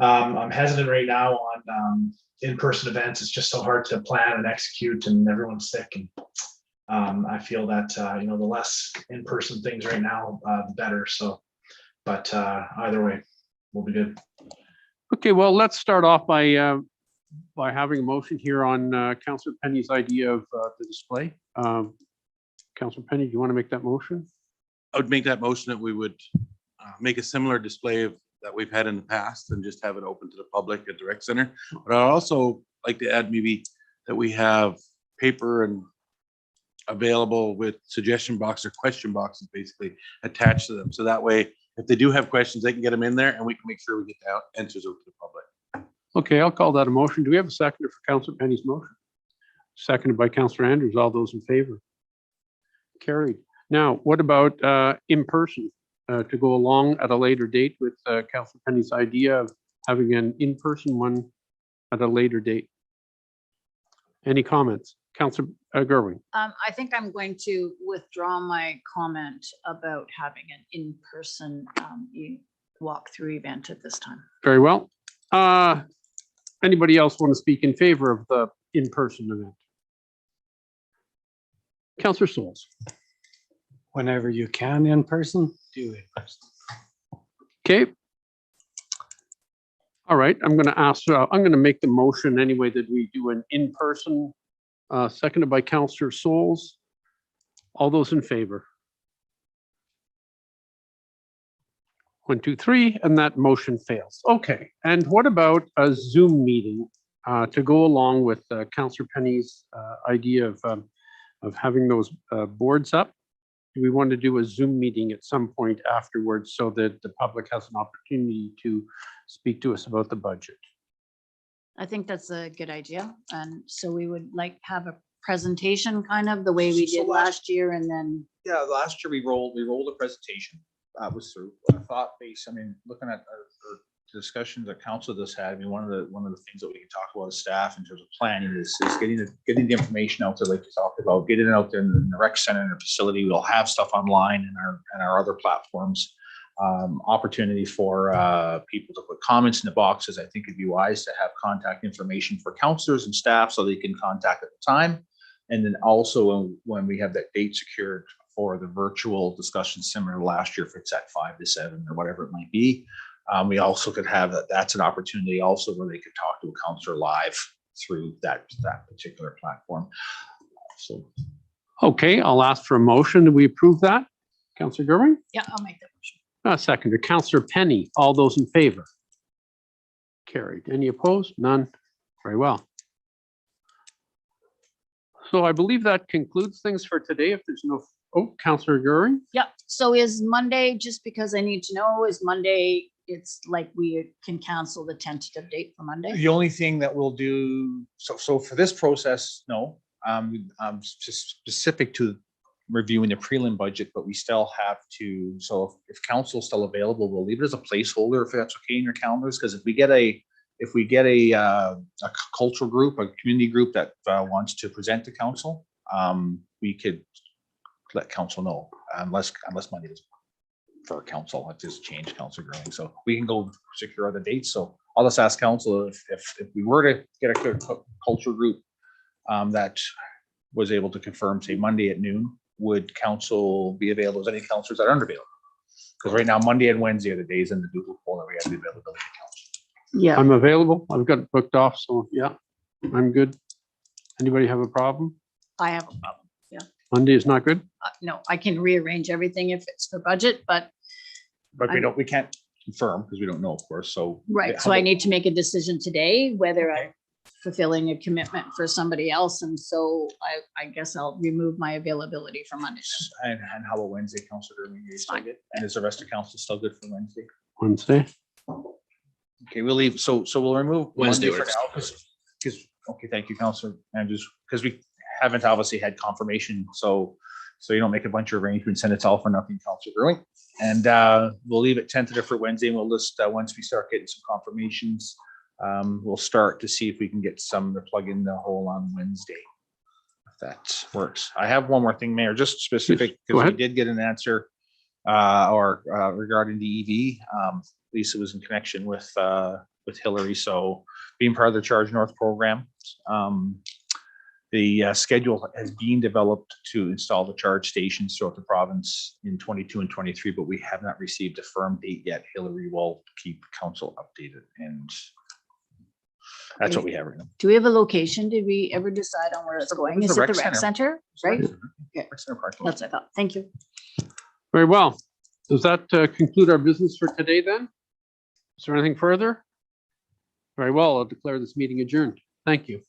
S4: I'm hesitant right now on in-person events. It's just so hard to plan and execute, and everyone's sick. And I feel that you know, the less in-person things right now, the better. So, but either way, we'll be good.
S1: Okay, well, let's start off by having a motion here on Councillor Penny's idea of the display. Councillor Penny, do you want to make that motion?
S8: I would make that motion that we would make a similar display that we've had in the past and just have it open to the public at the rec center. But I'd also like to add maybe that we have paper and available with suggestion box or question boxes basically attached to them. So that way, if they do have questions, they can get them in there and we can make sure we get the answers out to the public.
S1: Okay, I'll call that a motion. Do we have a seconder for Councillor Penny's motion? Seconded by Councillor Andrews. All those in favor? Carried. Now, what about in person to go along at a later date with Councillor Penny's idea of having an in-person one at a later date? Any comments? Councillor Gerwing.
S5: I think I'm going to withdraw my comment about having an in-person walkthrough event at this time.
S1: Very well. Anybody else want to speak in favor of the in-person event? Councillor Souls.
S9: whenever you can in person, do in person.
S1: Okay. All right, I'm going to ask, I'm going to make the motion anyway that we do an in-person, seconded by Counselor Souls. All those in favor? 1, 2, 3, and that motion fails. Okay, and what about a Zoom meeting to go along with Counselor Penny's idea of having those boards up? Do we want to do a Zoom meeting at some point afterwards so that the public has an opportunity to speak to us about the budget?
S5: I think that's a good idea. And so we would like have a presentation kind of the way we
S2: So
S5: did last year and then.
S2: Yeah, last year we rolled a presentation. Was through thought base. I mean, looking at our discussions that council just had, I mean, one of the things that we can talk about as staff in terms of planning is getting the information out there, like you talked about, getting it out there in the rec center and the facility. We'll have stuff online and our other platforms. Opportunity for people to put comments in the boxes. I think it'd be wise to have contact information for counselors and staff so they can contact at the time. And then also when we have that date secured for the virtual discussion similar to last year, if it's at 5 to 7 or whatever it might be, we also could have that's an opportunity also where they could talk to a counselor live through that particular platform. So,
S1: Okay, I'll ask for a motion. Do we approve that? Counselor Goering?
S5: Yeah, I'll make that motion.
S1: Seconder, Counselor Penny. All those in favor? Carried. Any opposed? None. Very well. So I believe that concludes things for today. If there's no, Counselor Goering?
S5: Yeah, so is Monday, just because I need to know, is Monday, it's like we can cancel the tentative date for Monday?
S2: the only thing that we'll do, so for this process, no, just specific to reviewing the prelim budget, but we still have to, so if council's still available, we'll leave it as a placeholder if that's okay in your calendars, because if we get a cultural group, a community group that wants to present to council, we could let council know, unless Monday is for council, if this change council growing. So we can go secure other dates. So I'll just ask council if we were to get a cultural group that was able to confirm, say Monday at noon, would council be available? Is any councilors that aren't available? Because right now, Monday and Wednesday are the days in the Google poll that we have the availability of council.
S5: Yeah,
S1: I'm available. I've got it booked off, so yeah, I'm good. Anybody have a problem?
S5: I have a problem.
S1: Monday is not good?
S5: No, I can rearrange everything if it's for budget, but,
S2: But we can't confirm because we don't know, of course, so.
S5: right, so I need to make a decision today whether I'm fulfilling a commitment for somebody else, and so I guess I'll remove my availability for Monday.
S2: And how about Wednesday, councilor?
S5: Fine.
S2: And is the rest of council still good for Wednesday?
S1: Wednesday?
S2: Okay, we'll leave, so we'll remove
S7: Wednesday
S2: Monday for
S7: works.
S2: now, because, okay, thank you, Councilor Andrews, because we haven't obviously had confirmation, so you don't make a bunch of arrangements and it's all for nothing, Councilor Brewing. And we'll leave it tentative for Wednesday, and we'll list, once we start getting some confirmations, we'll start to see if we can get some to plug in the hole on Wednesday. If that works. I have one more thing, Mayor, just specific,
S1: Go
S2: because we
S1: ahead.
S2: did get an answer regarding the EV. Lisa was in connection with Hillary, so being part of the Charge North program, the schedule has been developed to install the charge stations throughout the province in 22 and 23, but we have not received a firm date yet. Hillary will keep council updated, and that's what we have right now.
S5: Do we have a location? Did we ever decide on where it's going?
S2: It's
S5: Is
S2: the
S5: it the
S2: rec
S5: rec center? Right?
S2: Rec center parking lot.
S5: That's what I thought. Thank you.
S1: Very well. Does that conclude our business for today then? Is there anything further? Very well, I'll declare this meeting adjourned. Thank you.